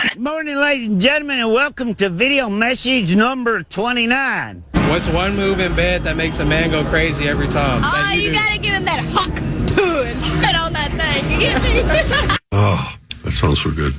Good morning, ladies and gentlemen, and welcome to video message number 29. What's one move in bed that makes a man go crazy every time? Oh, you gotta give him that huck and spit on that thing. You get me? Oh, that sounds so good.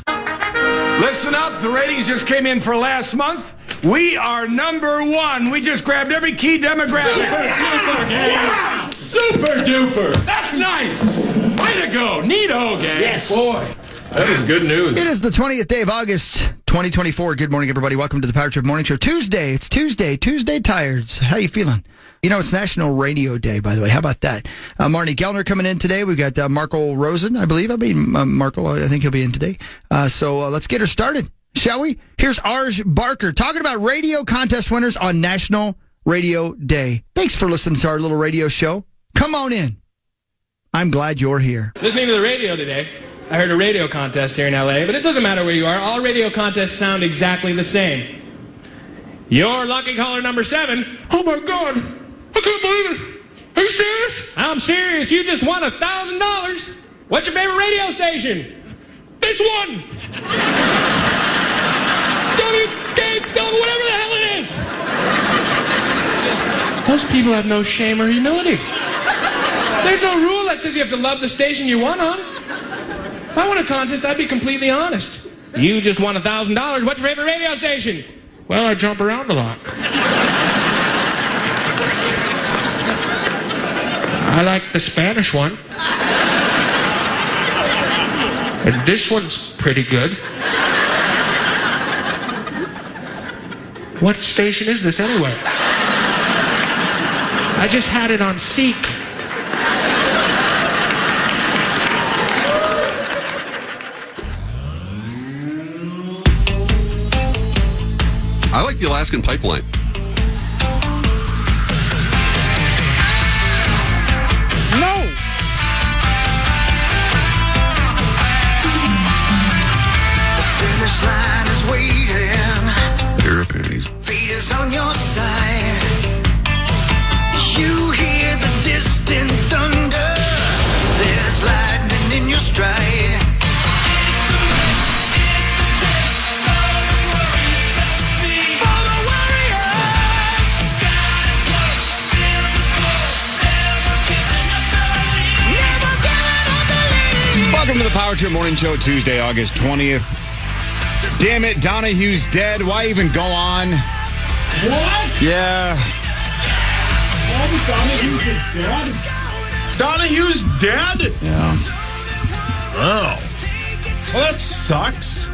Listen up, the ratings just came in for last month. We are number one. We just grabbed every key demographic. Super duper, gang. Yeah. Super duper. That's nice. Way to go. Neato, gang. Yes. Boy, that is good news. It is the 20th day of August, 2024. Good morning, everybody. Welcome to the Power Trip Morning Show. Tuesday. It's Tuesday. Tuesday Tires. How you feeling? You know, it's National Radio Day, by the way. How about that? Marnie Gellner coming in today. We've got Marco Rosen, I believe. Marco, I think he'll be in today. So let's get her started, shall we? Here's Arj Barker talking about radio contest winners on National Radio Day. Thanks for listening to our little radio show. Come on in. I'm glad you're here. Listening to the radio today, I heard a radio contest here in L.A., but it doesn't matter where you are. All radio contests sound exactly the same. You're lucky caller number 7. Oh, my God. I can't believe it. Are you serious? I'm serious. You just won $1,000. What's your favorite radio station? This one. Whatever the hell it is. Most people have no shame or humility. There's no rule that says you have to love the station you won on. If I won a contest, I'd be completely honest. You just won $1,000. What's your favorite radio station? Well, I jump around a lot. I like the Spanish one. And this one's pretty good. What station is this anyway? I just had it on Seek. I like the Alaskan pipeline. No. The finish line is waiting. Pair of panties. Fate is on your side. You hear the distant thunder. There's lightning in your stride. Welcome to the Power Trip Morning Show, Tuesday, August 20th. Damn it, Donahue's dead. Why even go on? What? Yeah. Donahue's dead? Yeah. Oh. Well, that sucks.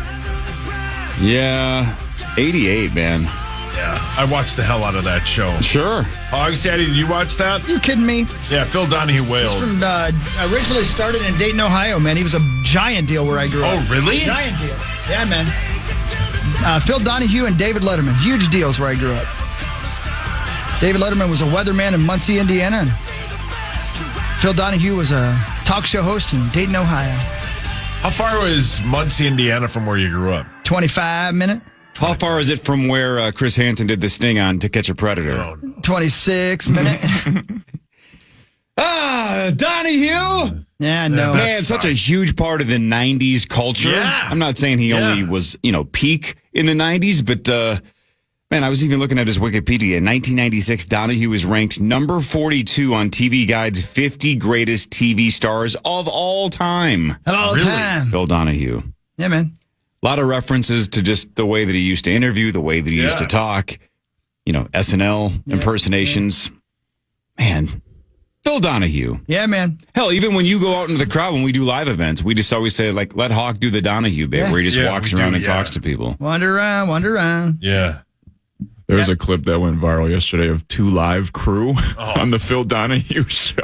Yeah. 88, man. Yeah. I watched the hell out of that show. Sure. Hogs Daddy, did you watch that? You kidding me? Yeah, Phil Donahue He's wailed. from, originally started in Dayton, Ohio, man. He was a giant deal where I grew up. Oh, really? Giant deal. Yeah, man. Phil Donahue and David Letterman. Huge deals where I grew up. David Letterman was a weatherman in Muncie, Indiana. And Phil Donahue was a talk show host in Dayton, Ohio. How far was Muncie, Indiana from where you grew up? 25 minute. How far is it from where Chris Hansen did the sting on To Catch a Predator? Oh, no. 26 minute. Donahue! Yeah, no. Man, such a huge part of the 90s culture. Yeah. I'm not saying he only was, peak in the 90s, but, man, I was even looking at his Wikipedia. In 1996, Donahue was ranked number 42 on TV Guide's 50 greatest TV stars of all time. Of all time. Phil Donahue. Yeah, man. A lot of references to just the way that he used to interview, the way that he used to talk, SNL impersonations. Man, Phil Donahue. Yeah, man. Hell, even when you go out into the crowd when we do live events, we just always say, let Hawk do the Donahue bit where he just walks around and talks to people. Wander around. Yeah. There was a clip that went viral yesterday of 2 Live crew on the Phil Donahue show.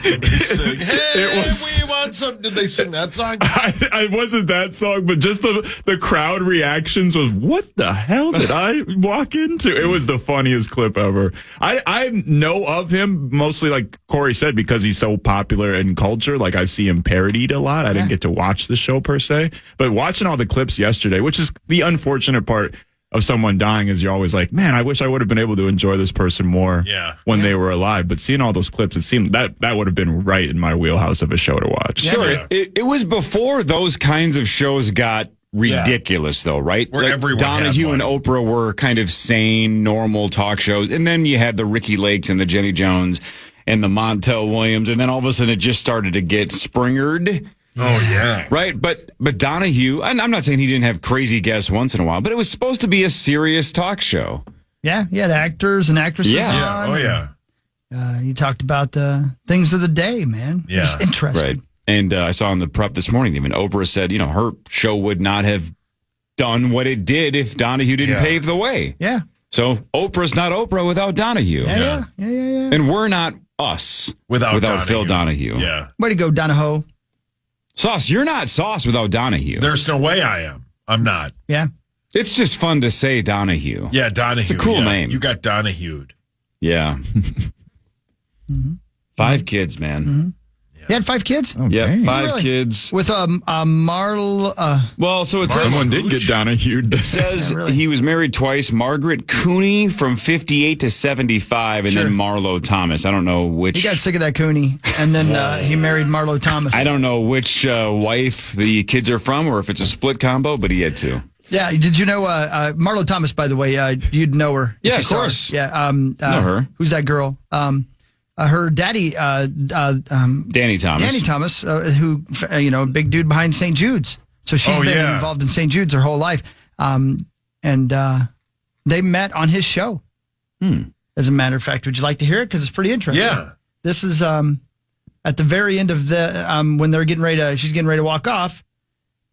Did they sing, hey, we want some? Did they sing that song? I wasn't that song, but just the crowd reactions was, what the hell did I walk into? It was the funniest clip ever. I know of him mostly, like Corey said, because he's so popular in culture. Like, I see him parodied a lot. I didn't get to watch the show per se, but watching all the clips yesterday, which is the unfortunate part of someone dying, is you're always like, man, I wish I would have been able to enjoy this person more when they were alive. But seeing all those clips, it seemed that would have been right in my wheelhouse of a show to watch. Sure. It was before those kinds of shows got ridiculous, though, right? Where everyone had Donahue and one. Oprah were kind of sane, normal talk shows. And then you had the Ricky Lakes and the Jenny Jones and the Montel Williams. And then all of a sudden it just started to get springered. Oh, yeah. Right? But Donahue, and I'm not saying he didn't have crazy guests once in a while, but it was supposed to be a serious talk show. Yeah, you had actors and actresses on. Oh, yeah. You talked about the things of the day, man. Yeah. It's interesting. Right. And I saw in the prep this morning, even Oprah said, her show would not have done what it did if Donahue didn't pave the way. Yeah. So Oprah's not Oprah without Donahue. Yeah. And we're not us Without Phil Donahue. Yeah. Way to go, Donahoe. Sauce, you're not Sauce without Donahue. There's no way I am. I'm not. Yeah. It's just fun to say Donahue. Yeah, Donahue. It's a cool name. You got Donahued. Yeah. 5 kids, man. You had 5 kids? Yeah, 5 Really? kids. With Marl. Well, so it says Someone did get Donahue. It says he was married twice. Margaret Cooney from 58 to 75, and Sure. then Marlo Thomas. I don't know which. He got sick of that Cooney, and then he married Marlo Thomas. I don't know which wife the kids are from, or if it's a split combo, but he had 2. Yeah, did you know Marlo Thomas? By the way, you'd know her. if Yeah, you of saw her. course. Yeah, Know her. Who's that girl? Her daddy, Danny Thomas. Danny Thomas, who big dude behind St. Jude's. So she's been involved in St. Jude's her whole life, and they met on his show. As a matter of fact, would you like to hear it? Because it's pretty interesting. Yeah. This is at the very end of the when they're getting ready to. She's getting ready to walk off.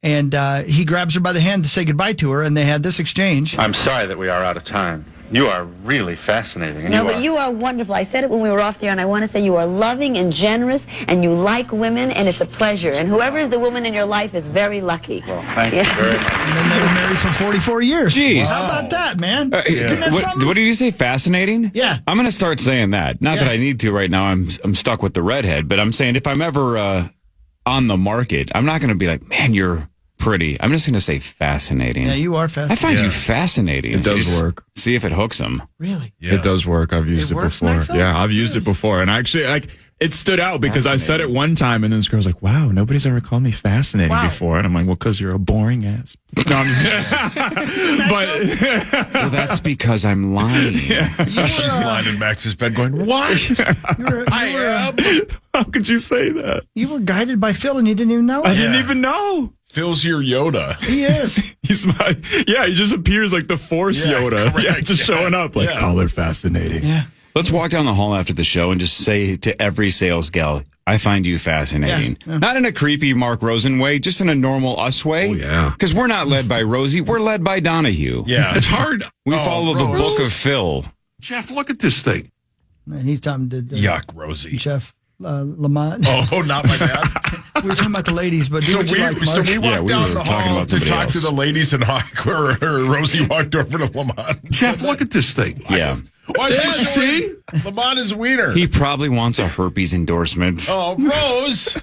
And he grabs her by the hand to say goodbye to her, and they had this exchange. I'm sorry that we are out of time. You are really fascinating. And No, but you are wonderful. I said it when we were off there, and I want to say you are loving and generous, and you like women, and it's a pleasure. And whoever is the woman in your life is very lucky. Well, thank you very much. And then they were married for 44 years. Jeez. How about that, man? Isn't that something? What did you say? Fascinating? Yeah. I'm going to start saying that. Not that I need to right now. I'm stuck with the redhead, but I'm saying if I'm ever on the market, I'm not going to be like, man, you're pretty. I'm just going to say fascinating. Yeah, you are fascinating. I find you fascinating. It does work. See if it hooks them. Really? It does work. I've used it works, before. Maxwell? Yeah, I've used it before. And actually, it stood out because I said it one time, and then this girl's like, wow, nobody's ever called me fascinating before. And I'm like, well, because you're a boring ass. No, I'm just But Well, that's because I'm lying. She's lying in Max's bed going, what? how could you say that? You were guided by Phil, and you didn't even know it. I didn't even know. Phil's your Yoda. He is. He's my, he just appears like the Force Yoda. correct. Yeah, just showing up like, call her fascinating. Yeah. Let's walk down the hall after the show and just say to every sales gal, I find you fascinating. Yeah. Not in a creepy Mark Rosen way, just in a normal us way. Oh, yeah. Because we're not led by Rosie, we're led by Donahue. Yeah. It's hard. We follow the book of Phil. Jeff, look at this thing. Man, he's talking to Yuck, Rosie. Jeff Lamont. Oh, not my bad. We were talking about the ladies, but do what you like, So Mark. we walked we down were the talking hall about to somebody talk to else. the ladies, and Rosie walked over to Lamont. Jeff, look at this thing. Yeah. Oh, see? Lamont is wiener. He probably wants a herpes endorsement. Oh, Rose.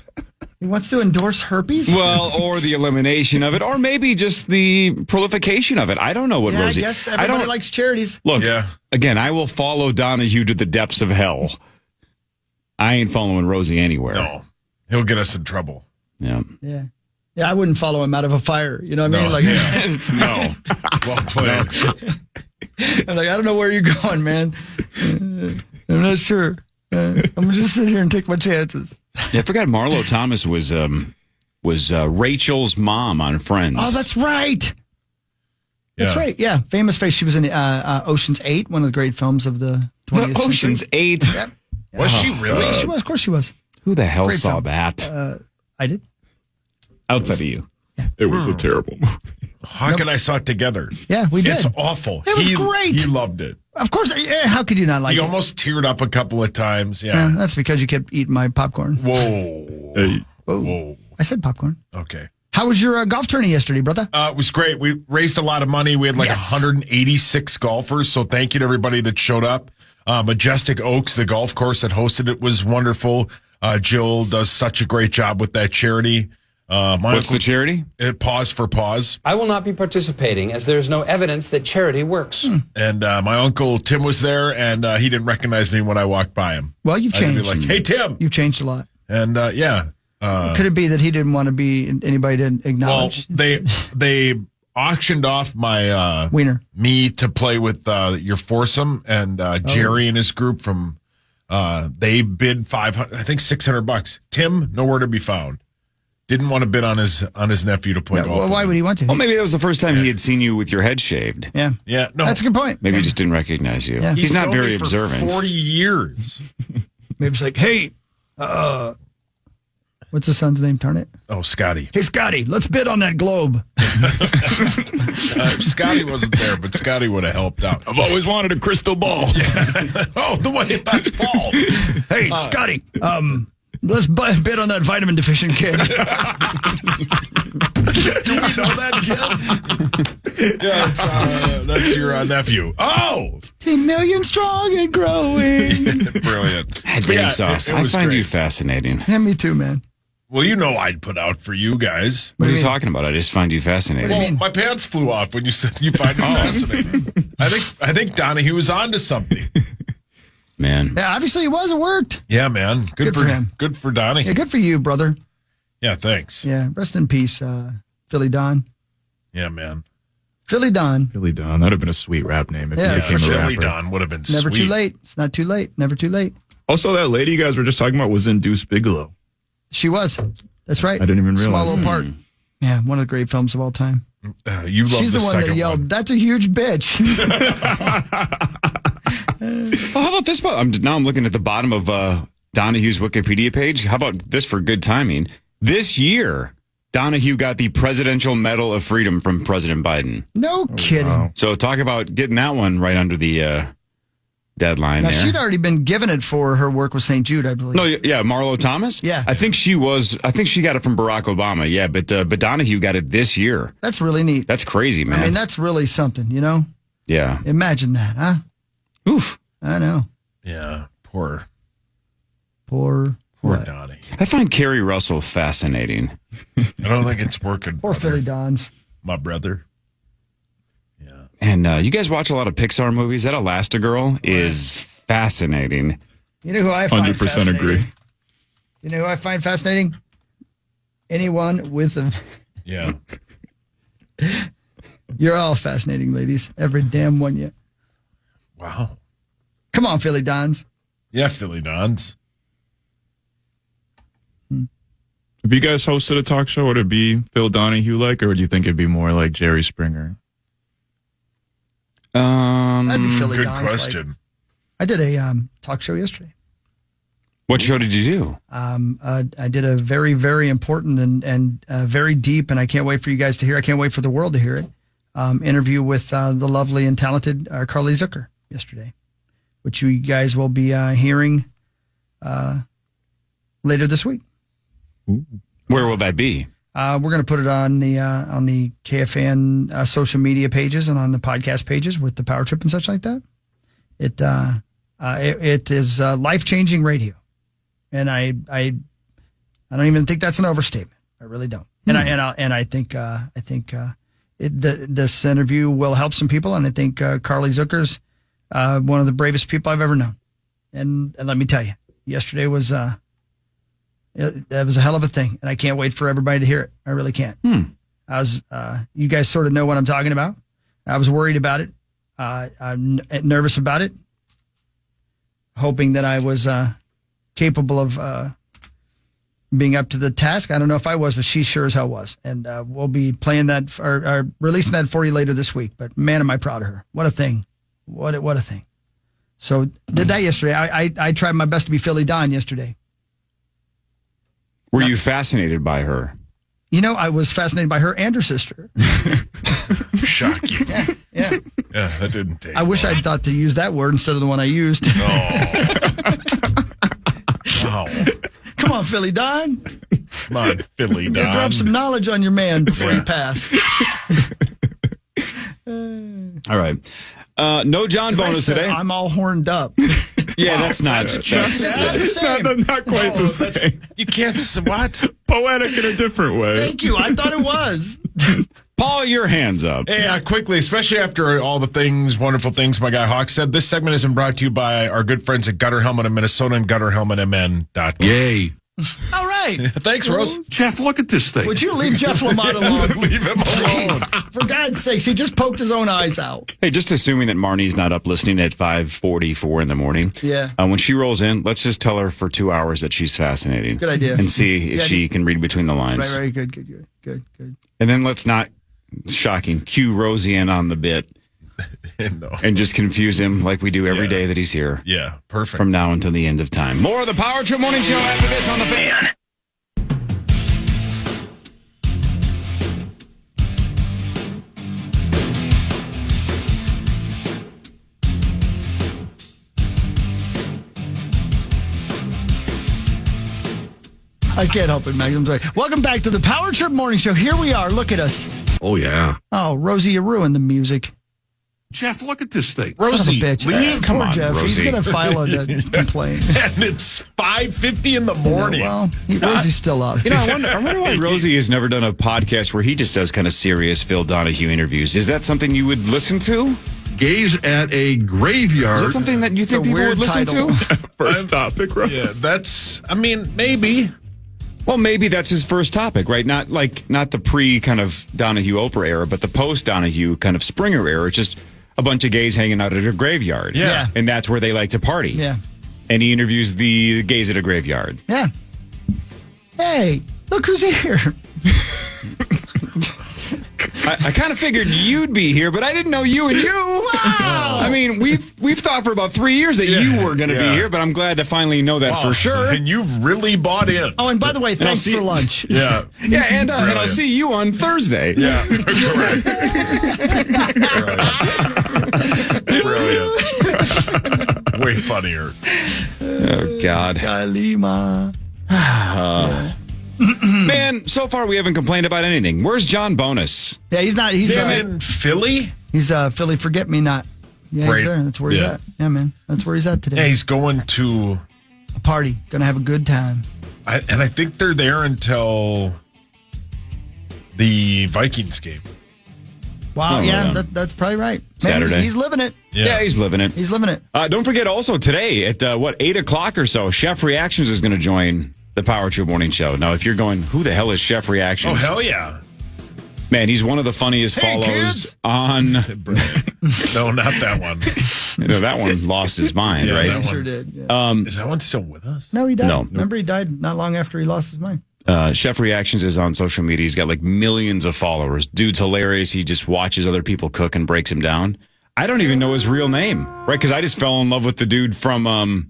He wants to endorse herpes? Well, or the elimination of it, or maybe just the prolification of it. I don't know what Yeah, Rosie. I guess everybody likes charities. Look, Yeah. again, I will follow Donahue to the depths of hell. I ain't following Rosie anywhere. No, he'll get us in trouble. Yeah. Yeah. Yeah, I wouldn't follow him out of a fire. You know what I mean? Like, No. Well played. I'm like, I don't know where you're going, man. I'm not sure. I'm gonna just sit here and take my chances. Yeah, I forgot Marlo Thomas was Rachel's mom on Friends. Oh, that's right. That's Yeah. right. Yeah, famous face. She was in Ocean's 8, one of the great films of the 20th century. Ocean's 8. Yep. Was she really? She was. Of course, she was. Who the hell Great saw film. that? I did. Outside of you. It was a terrible movie. Hawk and I saw it together. Yeah, we did. It's awful. It was great. He loved it. Of course. Yeah, how could you not like He it? almost teared up a couple of times. Yeah, Yeah. that's because you kept eating my popcorn. Whoa. Hey, Whoa. I said popcorn. Okay. How was your golf tourney yesterday, brother? It was great. We raised a lot of money. We had like Yes. 186 golfers. So thank you to everybody that showed up. Majestic Oaks, the golf course that hosted it, was wonderful. Jill does such a great job with that charity. What's the charity? Pause for Pause. I will not be participating as there is no evidence that charity works. And my uncle Tim was there, and he didn't recognize me when I walked by him. Well, you've I had to changed. be like, hey, Tim. You've changed a lot. And Could it be that he didn't want to be anybody to acknowledge? Well, they auctioned off my wiener, me to play with your foursome, and Jerry and his group from they bid $500, I think $600. Tim, nowhere to be found. Didn't want to bid on his nephew to play golf. Well, why would he want to? Well, maybe that was the first time he had seen you with your head shaved. Yeah. Yeah. No, that's a good point. Maybe he just didn't recognize you. Yeah. He's not known very me for observant. 40 years. Maybe it's like, hey, what's his son's name? Darn it. Oh, Scotty. Hey, Scotty, let's bid on that globe. Scotty wasn't there, but Scotty would have helped out. I've always wanted a crystal ball. Oh, the way that's Paul. Hey, Scotty, let's bid on that vitamin deficient kid. Do we know that kid? Yeah, that's your nephew. Oh! 10 million strong and growing. Brilliant. Danny Sauce, I find you fascinating. Yeah, me too, man. Well, you know I'd put out for you guys. What are you talking about? I just find you fascinating. Well, my pants flew off when you said you find me fascinating. I think Donahue was onto something. Man. Yeah, obviously it was. It worked. Yeah, man. Good for him. Good for Donahue. Yeah, good for you, brother. Yeah, thanks. Yeah, rest in peace, Philly Don. Yeah, man. Philly Don. Philly Don. That'd have been a sweet rap name if Yeah, he became a Philly rapper. Don would have been Never sweet. too late. It's not too late. Never too late. Also, that lady you guys were just talking about was in Deuce Bigelow. She was. That's right. I didn't even realize. Small little part. Yeah, one of the great films of all time. You love She's the one that yelled, "That's a huge bitch." Well, how about this? Now I'm looking at the bottom of Donahue's Wikipedia page. How about this for good timing? This year, Donahue got the Presidential Medal of Freedom from President Biden. No kidding. Wow. So talk about getting that one right under the deadline Now, there. she'd already been given it for her work with St. Jude, I believe. No, yeah, Marlo Thomas? Yeah. I think she got it from Barack Obama, yeah, but Donahue got it this year. That's really neat. That's crazy, man. I mean, that's really something, you know? Yeah. Imagine that, huh? Oof. I know. Yeah, poor what? Donnie. I find Kerry Russell fascinating. I don't think it's working. Poor Philly Dons. My brother. And you guys watch a lot of Pixar movies. That Elastigirl is fascinating. You know who I find 100% fascinating? agree. You know who I find fascinating? Anyone with a... Yeah. You're all fascinating, ladies. Every damn one yet. Wow. Come on, Philly Dons. Yeah, Philly Dons. If you guys hosted a talk show, would it be Phil Donahue like, or would you think it'd be more like Jerry Springer? That'd be Philly Good Dons. question. I did a talk show yesterday. What show did you do? I did a very, very important and very deep, and I can't wait for you guys to hear. I can't wait for the world to hear it. Interview with the lovely and talented Carly Zucker yesterday, which you guys will be hearing later this week. Where will that be? We're going to put it on the KFAN social media pages and on the podcast pages with the Power Trip and such like that. It is life-changing radio, and I don't even think that's an overstatement. I really don't. And I think this interview will help some people, and I think Carly Zucker's one of the bravest people I've ever known. And let me tell you, yesterday was that was a hell of a thing, and I can't wait for everybody to hear it. I really can't. I was, you guys sort of know what I'm talking about. I was worried about it. I'm nervous about it, hoping that I was capable of being up to the task. I don't know if I was, but she sure as hell was. And we'll be playing that or releasing that for you later this week. But man, am I proud of her. What a thing. What a thing. So did that yesterday. I tried my best to be Philly Don yesterday. Were you fascinated by her? You know, I was fascinated by her and her sister. Shocking. Yeah. Yeah, that didn't take I wish long. I'd thought to use that word instead of the one I used. Wow. Come on, Philly Don. Come on, Philly Don. Drop some knowledge on your man before you pass. All right. No John bonus today. I'm all horned up. Yeah, that's not. It's not the same. Not quite the same. You can't. What? Poetic in a different way. Thank you. I thought it was. Paul, your hands up. Hey, quickly, especially after all the wonderful things my guy Hawk said, this segment has been brought to you by our good friends at Gutter Helmet in Minnesota and GutterHelmetMN.com. Yay. All right. Thanks, Rose. Jeff, look at this thing. Would you leave Jeff Lamont alone? Leave him alone. For God's sakes, he just poked his own eyes out. Hey, just assuming that Marnie's not up listening at 5:44 in the morning. Yeah. When she rolls in, let's just tell her for 2 hours that she's fascinating. Good idea. And see if she can read between the lines. Right, good. And then let's not, shocking, cue Rosie in on the bit. No. And just confuse him like we do every day that he's here. Yeah, perfect. From now until the end of time. More of the Power Trip Morning Show after this on the Fan. I can't help it, Meg. I'm sorry. Welcome back to the Power Trip Morning Show. Here we are. Look at us. Oh, yeah. Oh, Rosie, you ruined the music. Jeff, look at this thing. Rosie, Son of a bitch. leave. Come Come on, on, Jeff. Rosie. He's going to file a complaint. And it's 5:50 in the morning. Rosie's still up. You know, I wonder why Rosie has never done a podcast where he just does kind of serious Phil Donahue interviews. Is that something you would listen to? Gaze at a graveyard. Is that something that you think people would listen to? First topic, Rose. Yeah, maybe. Well, maybe that's his first topic, right? Not the pre kind of Donahue Oprah era, but the post Donahue kind of Springer era. It's just a bunch of gays hanging out at a graveyard. Yeah. And that's where they like to party. Yeah. And he interviews the gays at a graveyard. Yeah. Hey, look who's here. I kind of figured you'd be here, but I didn't know you and you. Wow. I mean, we've thought for about 3 years that you were going to be here, but I'm glad to finally know that for sure. And you've really bought in. Oh, and by the way, thanks for lunch. Yeah. Yeah, and I'll see you on Thursday. Yeah. Brilliant. Way funnier. Oh, God. Kalima. Man, so far we haven't complained about anything. Where's John Bonus? Yeah, he's not. He's in Philly? He's Philly Forget Me Not. Yeah, Great. he's there. That's where he's at. Yeah, man. That's where he's at today. Yeah, he's going to a party. Gonna have a good time. And I think they're there until the Vikings game. Wow, that's probably right. Man, Saturday. he's living it. Yeah, he's living it. He's living it. Don't forget also today at 8 o'clock or so, Chef Reactions is going to join the Power Trip Morning Show. Now, if you're going, who the hell is Chef Reactions? Oh, hell yeah. Man, he's one of the funniest follows kids. on. No, not that one. No, that one lost his mind, Yeah, right? that He sure one. did. Yeah. Is that one still with us? No, he died. No. Remember, he died not long after he lost his mind. Chef Reactions is on social media. He's got like millions of followers. Dude's hilarious. He just watches other people cook and breaks him down. I don't even know his real name, right? Because I just fell in love with the dude from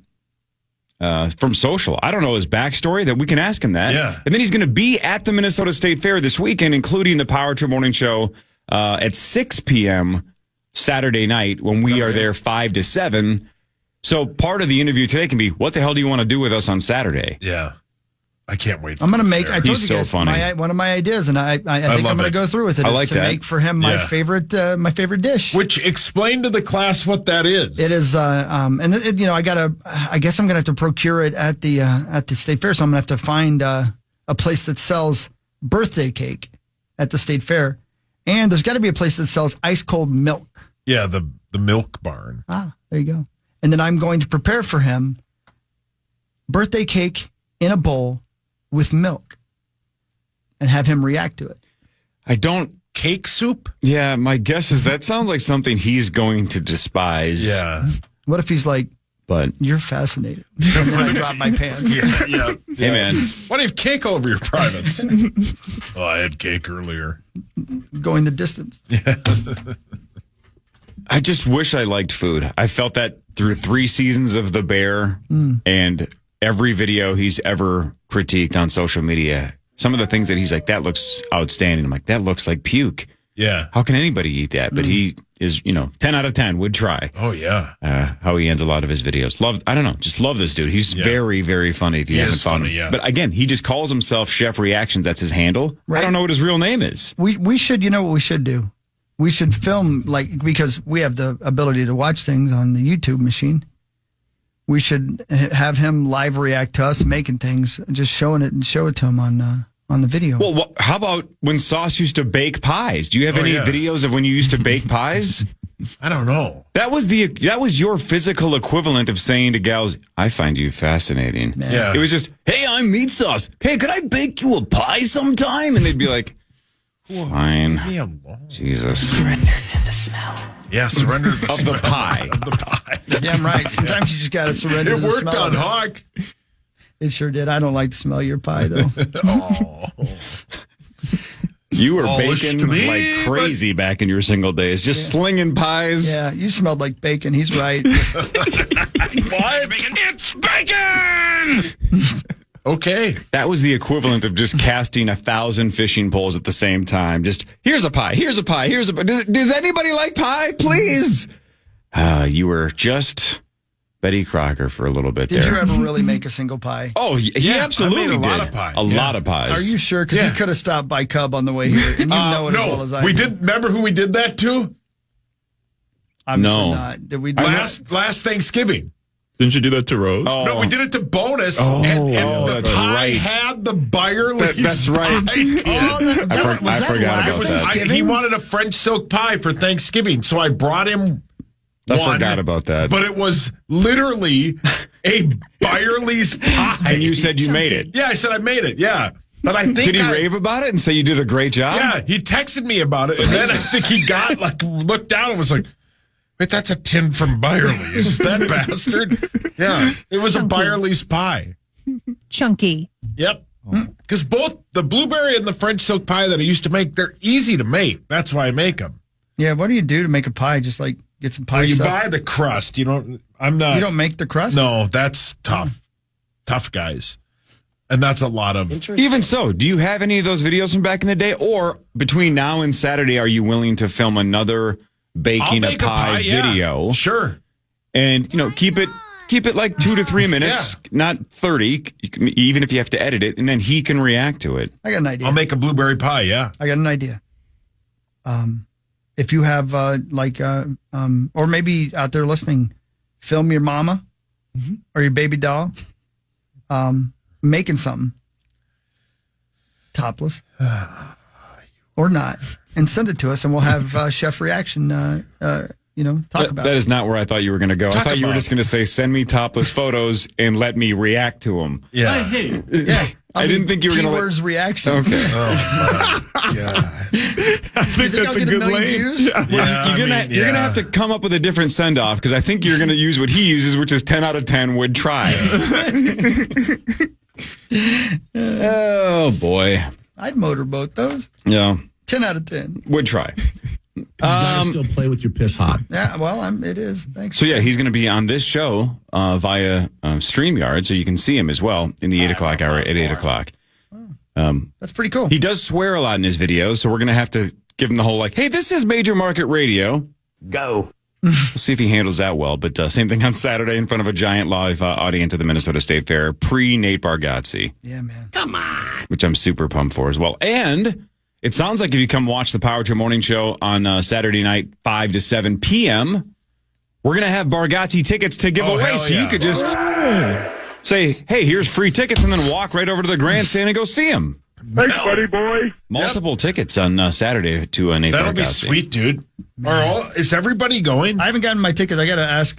Social. I don't know his backstory. That we can ask him that. Yeah. And then he's going to be at the Minnesota State Fair this weekend, including the Power Trip Morning Show at 6 p.m. Saturday night when we are there 5 to 7. So part of the interview today can be, what the hell do you want to do with us on Saturday? Yeah. I can't wait. I'm going to make. I told He's you so guys funny. one of my ideas, and I think I'm going to go through with it. I is like to that. make for him my favorite dish. Which explain to the class what that is. It is, I guess I'm gonna have to procure it at the state fair. So I'm gonna have to find a place that sells birthday cake at the state fair, and there's got to be a place that sells ice cold milk. Yeah, the milk barn. Ah, there you go. And then I'm going to prepare for him birthday cake in a bowl with milk, and have him react to it. Cake soup? Yeah, my guess is that sounds like something he's going to despise. Yeah. What if he's like, but you're fascinated? And then I drop my pants. Yeah. Hey, man. Why do you have cake all over your privates? Oh, I had cake earlier. Going the distance. I just wish I liked food. I felt that through 3 seasons of The Bear and every video he's ever critiqued on social media. Some of the things that he's like, that looks outstanding. I'm like, that looks like puke. Yeah. How can anybody eat that? But he is, 10 out of 10 would try. Oh, yeah. How he ends a lot of his videos. Just love this dude. He's very, very funny if you haven't found him. Yeah. But again, he just calls himself Chef Reactions. That's his handle. Right. I don't know what his real name is. We should, you know what we should do? We should film, because we have the ability to watch things on the YouTube machine. We should have him live react to us making things, just show it to him on the video. Well, how about when Sauce used to bake pies? Do you have any videos of when you used to bake pies? I don't know. That was your physical equivalent of saying to gals, "I find you fascinating." Yeah. It was just, "Hey, I'm meat sauce. Hey, could I bake you a pie sometime?" And they'd be like, "Fine." Leave me alone. Jesus. Surrender to the smell. Yeah, surrender to the Of the pie. Of the pie. You're damn right. Sometimes you just got to surrender It to the worked smell. on Hawk. It sure did. I don't like the smell of your pie, though. Oh. You were Polished baking to me, like crazy back in your single days, just slinging pies. Yeah, you smelled like bacon. He's right. What? It's bacon! Okay. That was the equivalent of just casting 1,000 fishing poles at the same time. Just, here's a pie, here's a pie, here's a pie. Does anybody like pie? Please. You were just Betty Crocker for a little bit Did there. you ever really make a single pie? Oh, he absolutely I made a lot did. of pie. A lot of pies. Are you sure? Because you could have stopped by Cub on the way here, and you know it as well as I we do. did. Remember who we did that to? Obviously No. not. Did we? Last Thanksgiving. Didn't you do that to Rose? Oh. No, we did it to Bonus, Oh. and Oh, the that's pie right. had the Byerly's That's right. pie. I forgot about that. He wanted a French silk pie for Thanksgiving, so I brought him I one. forgot about that. But it was literally a Byerly's pie. And you said you made it. Yeah, I said I made it, yeah. But I think Did he rave about it and say you did a great job? Yeah, he texted me about it, and then I think he got, looked down and was like, wait, that's a tin from Byerly's. That bastard. Yeah, it was a Byerly's pie. Chunky. Yep. Because both the blueberry and the French silk pie that I used to make, they're easy to make. That's why I make them. Yeah. What do you do to make a pie? Just like get some pie Well, you stuff? buy the crust. You don't. I'm not. You don't make the crust? No, that's tough. Tough guys. And that's a lot of. Even so, do you have any of those videos from back in the day? Or between now and Saturday, are you willing to film another baking I'll a make pie yeah. video? Sure. And, keep it like 2 to 3 minutes, not 30, even if you have to edit it, and then he can react to it. I got an idea. I'll make a blueberry pie, yeah. I got an idea. If you have or maybe out there listening, film your mama or your baby doll making something topless or not, and send it to us, and we'll have chef reaction. Talk about That it. is not where I thought you were going to go. I thought you were just going to say, send me topless photos and let me react to them. Yeah. Yeah, I didn't think you were going to. keywords reactions. Okay. Oh, my God. I think think that's I'll a get a good million lane. views? Yeah, You're gonna have to come up with a different send off because I think you're gonna use what he uses, which is 10 out of 10 would try. Oh boy. I'd motorboat those. Yeah. 10 out of 10. Would try. You gotta still play with your piss hot. Yeah, well, it is. Thanks. So yeah, he's going to be on this show via StreamYard, so you can see him as well in the 8 o'clock hour at 8 o'clock. That's pretty cool. He does swear a lot in his videos, so we're going to have to give him the whole hey, this is major market radio. Go. We'll see if he handles that well. But same thing on Saturday in front of a giant live audience at the Minnesota State Fair, pre-Nate Bargatze. Yeah, man. Come on. Which I'm super pumped for as well. And it sounds like if you come watch the Power Trip Morning Show on Saturday night, 5 to 7 p.m., we're going to have Bargatze tickets to give away. So you could just say, hey, here's free tickets, and then walk right over to the grandstand and go see him. Thanks, buddy boy. Multiple tickets on Saturday to Nate That'll Bargatze. be sweet, dude. Is everybody going? I haven't gotten my tickets. I got to ask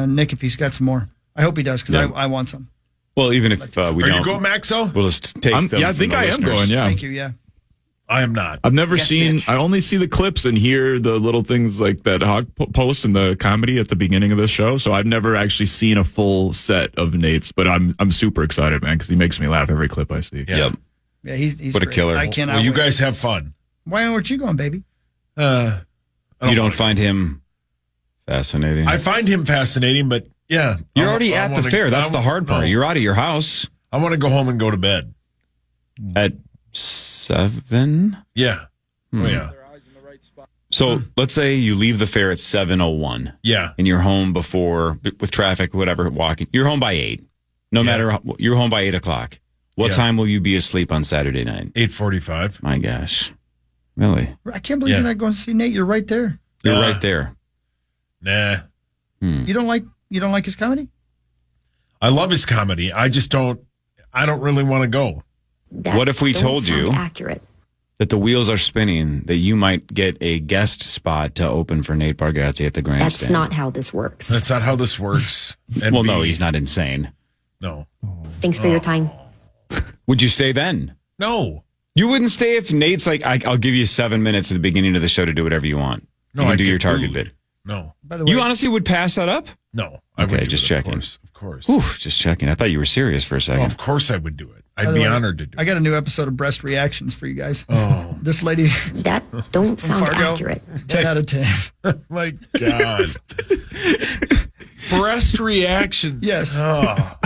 Nick if he's got some more. I hope he does, because I want some. Well, even if we Are don't. you going, Maxo? We'll just take them Yeah, I from think the I am listeners. going, yeah. Thank you, yeah. I am not. I've never seen, I only see the clips and hear the little things like that Hawk posts in the comedy at the beginning of the show. So I've never actually seen a full set of Nate's, but I'm super excited, man, because he makes me laugh every clip I see. Yep. Yeah, he's What a great. killer. I cannot Well, you wait. guys have fun. Why aren't you going, baby? You don't find him fascinating? I find him fascinating, but yeah. You're already at the fair. That's the hard part. You're out of your house. I want to go home and go to bed. At 7? Yeah. Oh, yeah. So let's say you leave the fair at 7:01. Yeah. And you're home before, with traffic, whatever, walking. You're home by 8. No matter, you're home by 8 o'clock. What time will you be asleep on Saturday night? 8:45. My gosh. Really? I can't believe you're not going to see Nate. You're right there. You're right there. Nah. You don't like his comedy? I love his comedy. I don't really want to go. What if we told you accurate. that the wheels are spinning, that you might get a guest spot to open for Nate Bargatze at the grandstand. That's not how this works. That's not how this works. And well, no, he's not insane. No. Thanks for your time. Would you stay then? No. You wouldn't stay if Nate's like, I'll give you 7 minutes at the beginning of the show to do whatever you want. No, you can I do get your target booed. bid. No. By the way, You honestly would pass that up? No. Okay, just checking. Of course. Whew, just checking. I thought you were serious for a second. Well, of course I would do it. by I'd the be way, honored to do it. I got a new episode of Breast Reactions for you guys. Oh. This lady. That don't sound Fargo, accurate. 10 out of 10. My God. Breast reaction. Yes. Oh.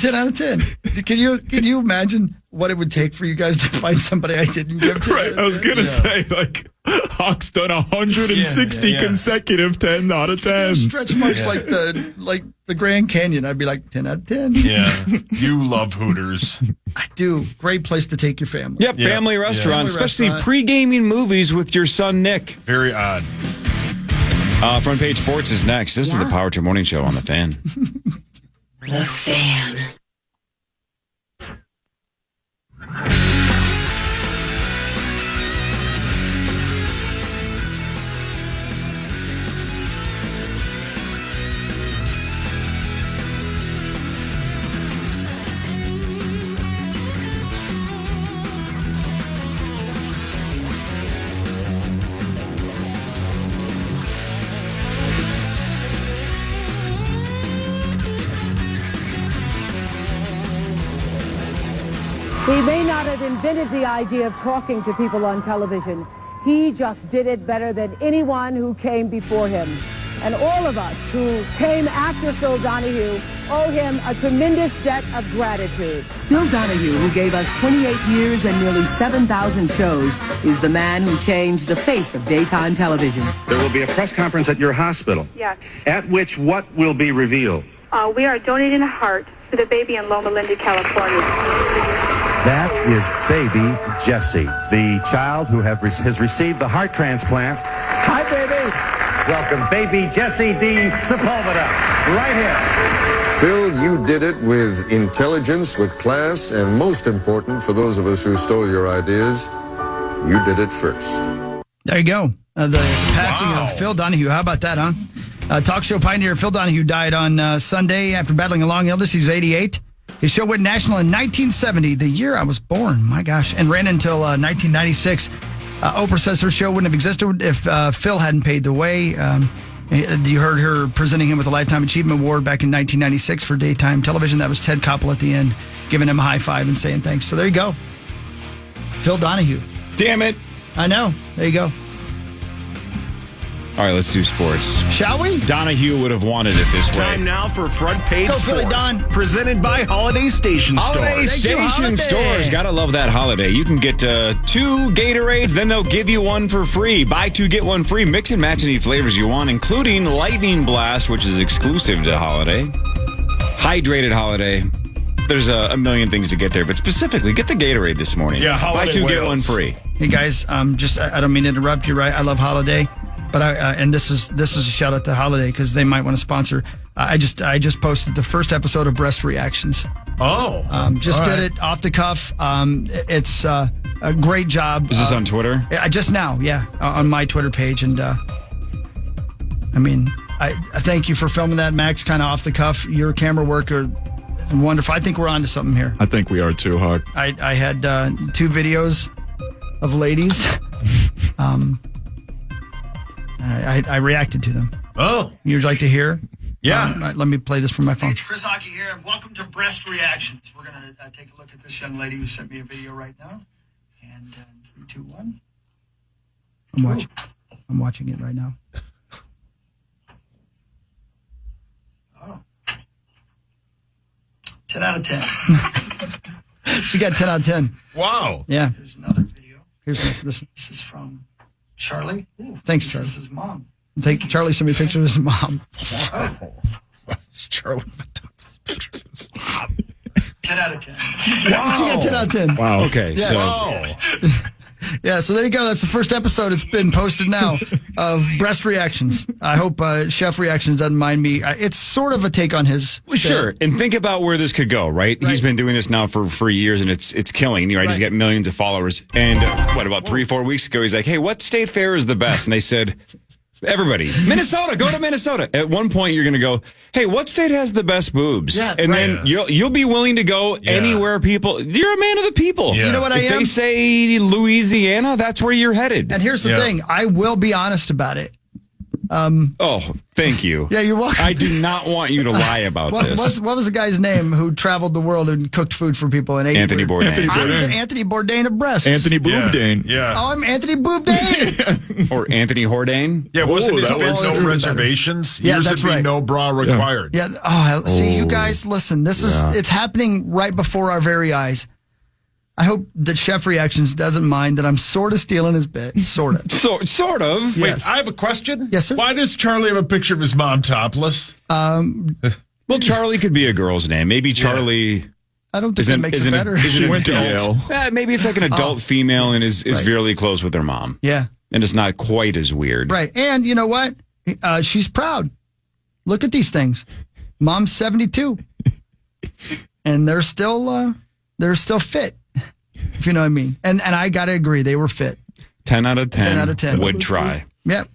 10 out of 10. Can you imagine what it would take for you guys to find somebody I didn't give 10 Right, out of I was 10? gonna say, like, Hawk's done 160 consecutive 10 out of 10. Stretch marks like the Grand Canyon. I'd be like 10 out of 10. Yeah. You love Hooters. I do. Great place to take your family. Yep, family restaurant, Family especially restaurant. pre-gaming movies with your son, Nick. Very odd. Front Page Sports is next. This is the Power Trip Morning Show on The Fan. The Fan. He may not have invented the idea of talking to people on television. He just did it better than anyone who came before him. And all of us who came after Phil Donahue owe him a tremendous debt of gratitude. Phil Donahue, who gave us 28 years and nearly 7,000 shows, is the man who changed the face of daytime television. There will be a press conference at your hospital. Yes. At which what will be revealed? We are donating a heart to the baby in Loma Linda, California. That is baby Jesse, the child who has received the heart transplant. Hi, baby. Welcome, baby Jesse D. Sepulveda, right here. Phil, you did it with intelligence, with class, and most important for those of us who stole your ideas, you did it first. There you go. The passing of Phil Donahue. How about that, huh? Talk show pioneer Phil Donahue died on Sunday after battling a long illness. He was 88. His show went national in 1970, the year I was born. My gosh. And ran until 1996. Oprah says her show wouldn't have existed if Phil hadn't paved the way. You heard her presenting him with a Lifetime Achievement Award back in 1996 for daytime television. That was Ted Koppel at the end, giving him a high five and saying thanks. So there you go. Phil Donahue. Damn it. I know. There you go. All right, let's do sports. Shall we? Donahue would have wanted it this way. Time now for Front Page Go, Sports. Philly Don. Presented by Holiday Station Holiday Stores. Station Stores. Gotta love that holiday. You can get 2 Gatorades, then they'll give you one for free. Buy 2, get 1 free. Mix and match any flavors you want, including Lightning Blast, which is exclusive to Holiday. Hydrated Holiday. There's a million things to get there, but specifically, get the Gatorade this morning. Yeah, Buy 2, get 1 whales. free. Hey guys, I don't mean to interrupt you. Right, I love Holiday, but and this is a shout out to Holiday because they might want to sponsor. I just posted the first episode of Breast Reactions. Oh, just did it off the cuff. It's a great job. Is this on Twitter? Just now, yeah, on my Twitter page, and I thank you for filming that, Max. Kind of off the cuff. Your camera work are wonderful. I think we're on to something here. I think we are too, Hawk. I had 2 videos of ladies. I reacted to them. Oh. You'd like to hear? Yeah. Let me play this from my phone. It's Chris Hockey here, and welcome to Breast Reactions. We're going to take a look at this young lady who sent me a video right now. And 3, 2, 1. I'm watching it right now. Oh. 10 out of 10. She got 10 out of 10. Wow. Yeah. Here's another video. Here's this. This is from Charlie. Ooh, Thanks, Charlie. This is his mom. Charlie sent me pictures of his mom. Wow. It's Charlie. 10 out of 10. Wow. She got 10 out of 10. Wow. Okay, Yeah. so Wow. Yeah, so there you go. That's the first episode. It's been posted now of breast reactions. I hope Chef Reactions doesn't mind me. It's sort of a take on his. Well, sure. And think about where this could go, right? He's been doing this now for years, and it's killing. Right? He's got millions of followers. And about 3-4 weeks ago, he's like, "Hey, what state fair is the best?" And they said, "Everybody, Minnesota. Go to Minnesota." At one point, you're going to go, "Hey, what state has the best boobs?" Yeah, and then you'll be willing to go anywhere. People, you're a man of the people. You know what I am? If they say Louisiana, that's where you're headed. And here's the thing: I will be honest about it. Thank you. Yeah, you're welcome. I do not want you to lie about this. What was the guy's name who traveled the world and cooked food for people and ate? Anthony Bourdain. I'm Anthony Bourdain of breasts. Anthony Boobdain. Yeah. Oh, I'm Anthony Boobdain. Or Anthony Hordain. Yeah, wasn't his that bid was no reservations? Yeah, Yours that's would be right. no bra required. Yeah. Oh, see, you guys, listen. This is it's happening right before our very eyes. I hope that Chef Reactions doesn't mind that I'm sort of stealing his bit. Sort of. Sort of. Yes. Wait, I have a question. Yes, sir. Why does Charlie have a picture of his mom topless? Well, Charlie could be a girl's name. Maybe Charlie. I don't think that makes it better. She went to Yale. Maybe it's like an adult female and is really close with her mom. Yeah. And it's not quite as weird. Right. And you know what? She's proud. Look at these things. Mom's 72. And they're still fit. If you know what I mean. And I got to agree, they were fit. 10 out of 10. 10 out of 10. Would try. Yep.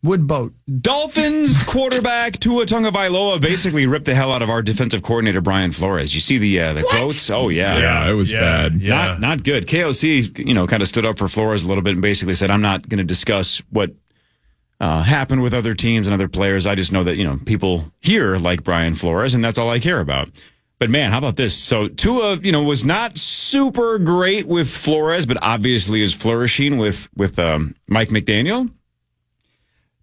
Would boat. Dolphins quarterback Tua Tagovailoa basically ripped the hell out of our defensive coordinator Brian Flores. You see the quotes? Oh yeah. Yeah, it was bad. Yeah. Not good. KOC, kind of stood up for Flores a little bit and basically said, "I'm not going to discuss what happened with other teams and other players. I just know that, people here like Brian Flores, and that's all I care about." But man, how about this? So Tua, was not super great with Flores, but obviously is flourishing with Mike McDaniel.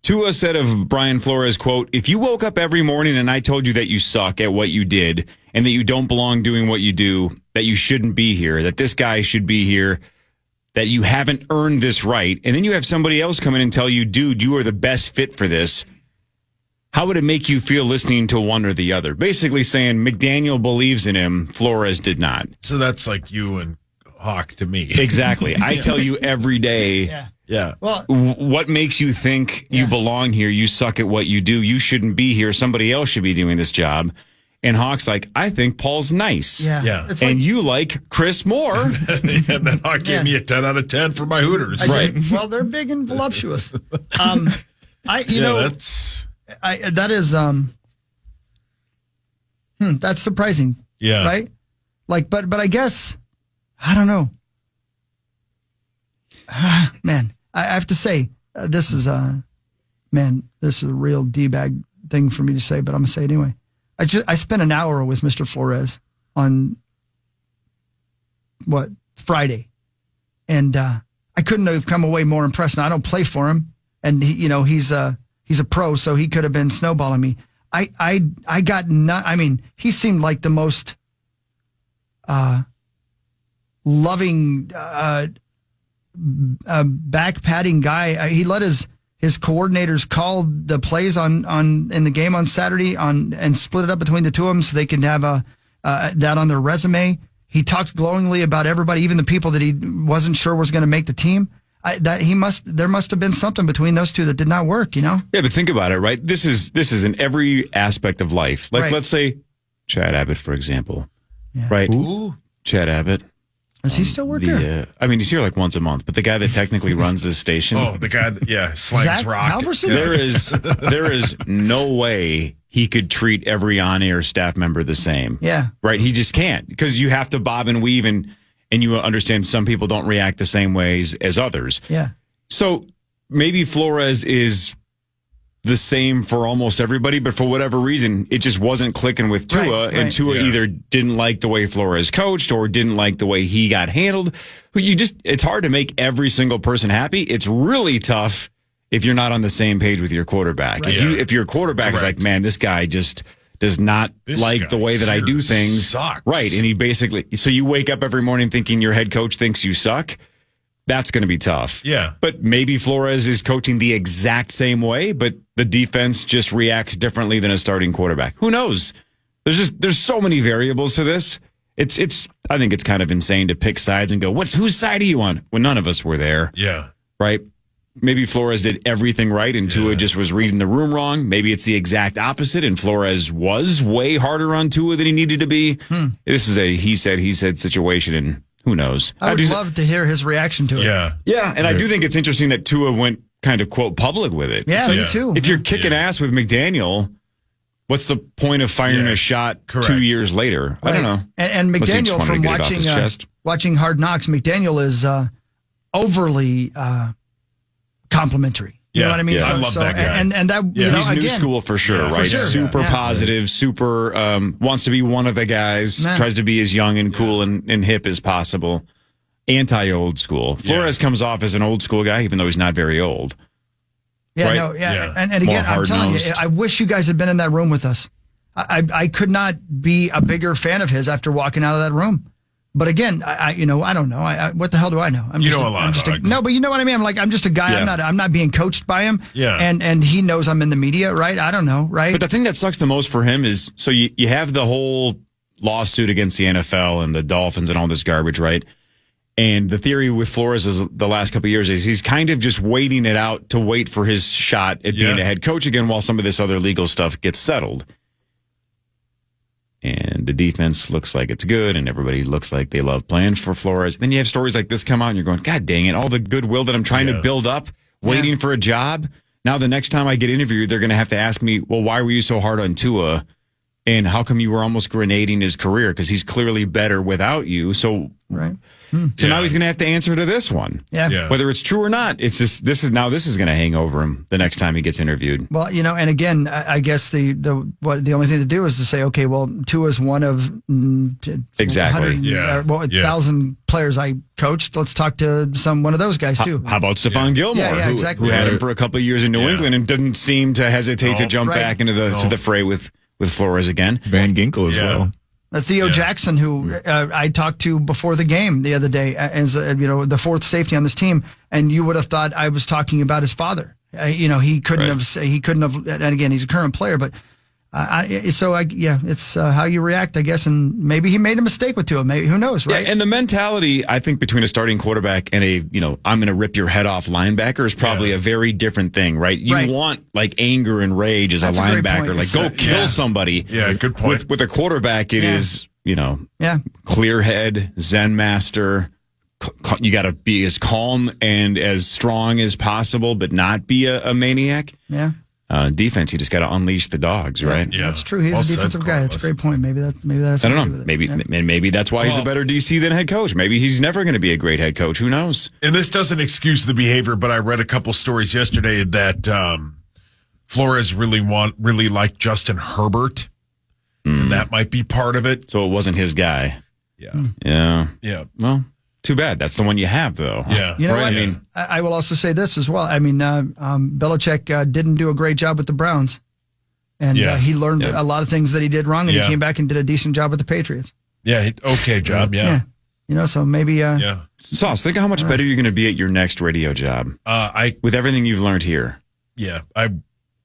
Tua said of Brian Flores, quote, "If you woke up every morning and I told you that you suck at what you did and that you don't belong doing what you do, that you shouldn't be here, that this guy should be here, that you haven't earned this right, and then you have somebody else come in and tell you, dude, you are the best fit for this, how would it make you feel listening to one or the other?" Basically saying McDaniel believes in him, Flores did not. So that's like you and Hawk to me. Exactly. I tell you every day, Yeah. Well, what makes you think you belong here? You suck at what you do. You shouldn't be here. Somebody else should be doing this job. And Hawk's like, I think Paul's nice. Yeah. It's And like, you like Chris More. And then Hawk gave me a 10 out of 10 for my Hooters. I said, well, they're big and voluptuous. That's... That is that's surprising. Yeah. Right? Like, but I guess I don't know. Man, I have to say this is a real D-bag thing for me to say, but I'm gonna say it anyway. I spent an hour with Mr. Flores on Friday, and I couldn't have come away more impressed. Now, I don't play for him, and he's a pro, so he could have been snowballing me. I got not. I mean, he seemed like the most loving, back patting guy. He let his coordinators call the plays in the game on Saturday and split it up between the two of them so they can have that on their resume. He talked glowingly about everybody, even the people that he wasn't sure was going to make the team. There must have been something between those two that did not work, Yeah, but think about it, right? This is in every aspect of life. Like, let's say Chad Abbott, for example, right? Ooh. Chad Abbott. Is he still working? I mean, he's here like once a month, but the guy that technically runs this station. Oh, the guy that, slangs Zach rock. Halverson? There is no way he could treat every on-air staff member the same. Yeah. Right? He just can't, because you have to bob and weave, and you understand some people don't react the same ways as others. Yeah. So maybe Flores is the same for almost everybody, but for whatever reason, it just wasn't clicking with Tua, and Tua either didn't like the way Flores coached or didn't like the way he got handled. It's hard to make every single person happy. It's really tough if you're not on the same page with your quarterback. Right. If your quarterback is like, man, this guy just does not like the way that I do things. Sucks. Right. And he basically, so you wake up every morning thinking your head coach thinks you suck. That's going to be tough. Yeah. But maybe Flores is coaching the exact same way, but the defense just reacts differently than a starting quarterback. Who knows? There's so many variables to this. I think it's kind of insane to pick sides and go, whose side are you on? When none of us were there. Yeah. Right? Maybe Flores did everything right and Tua just was reading the room wrong. Maybe it's the exact opposite and Flores was way harder on Tua than he needed to be. This is a he said situation, and who knows? I would love to hear his reaction to it. Yeah, and I do think it's interesting that Tua went kind of, quote, public with it. Yeah, me too. If you're kicking ass with McDaniel, what's the point of firing a shot 2 years later? I don't know. And Unless he just McDaniel, wanted to from get it off his chest. watching Hard Knocks, McDaniel is overly complimentary. You know what I mean? Yeah. I love that guy. And that, you know, he's new again, school for sure, right? Super positive, super wants to be one of the guys, tries to be as young and cool and hip as possible. Anti-old school. Flores comes off as an old school guy, even though he's not very old. Yeah, right? And again, I'm telling you, I wish you guys had been in that room with us. I could not be a bigger fan of his after walking out of that room. But again, I don't know. What the hell do I know? I'm you just know a lot. No, but you know what I mean. I'm just a guy. I'm not being coached by him. Yeah. And he knows I'm in the media, right? I don't know, right? But the thing that sucks the most for him is, so you have the whole lawsuit against the NFL and the Dolphins and all this garbage, right? And the theory with Flores is the last couple of years is he's kind of just waiting it out to wait for his shot at being a head coach again while some of this other legal stuff gets settled. And the defense looks like it's good, and everybody looks like they love playing for Flores. Then you have stories like this come out, and you're going, God dang it, all the goodwill that I'm trying to build up, waiting for a job. Now the next time I get interviewed, they're going to have to ask me, well, why were you so hard on Tua? And how come you were almost grenading his career? Because he's clearly better without you. So, so now he's going to have to answer to this one. Whether it's true or not, it's just this is going to hang over him the next time he gets interviewed. Well, and again, I guess the only thing to do is to say, okay, well, Tua's one of exactly 1,000 players I coached. Let's talk to one of those guys too. How about Stephon Gilmore, exactly. who had him for a couple of years in New England and didn't seem to hesitate to jump back into to the fray with Flores again. Van Ginkel as well. Theo Jackson, who I talked to before the game the other day, as the fourth safety on this team, and you would have thought I was talking about his father. He couldn't have. And again, he's a current player, but it's how you react, I guess. And maybe he made a mistake with Tua. Maybe, who knows, right? Yeah, and the mentality, I think, between a starting quarterback and I'm going to rip your head off linebacker is probably a very different thing, right? You want like anger and rage as a linebacker, like go kill somebody. Yeah, good point. With a quarterback, it is, clear head, Zen master. You got to be as calm and as strong as possible, but not be a maniac. Yeah. Defense, you just got to unleash the dogs, right? Yeah, that's true. He's a defensive guy. That's a great point. Maybe that's. I don't know. Maybe that's why he's a better DC than head coach. Maybe he's never going to be a great head coach. Who knows? And this doesn't excuse the behavior, but I read a couple stories yesterday that Flores really liked Justin Herbert, and that might be part of it. So it wasn't his guy. Yeah. Well, too bad. That's the one you have, though. Yeah. You know what? I mean, I will also say this as well. I mean, Belichick didn't do a great job with the Browns, and he learned a lot of things that he did wrong, and he came back and did a decent job with the Patriots. Yeah. Okay job. Yeah. So maybe. Sauce, think of how much better you're going to be at your next radio job. With everything you've learned here. Yeah. I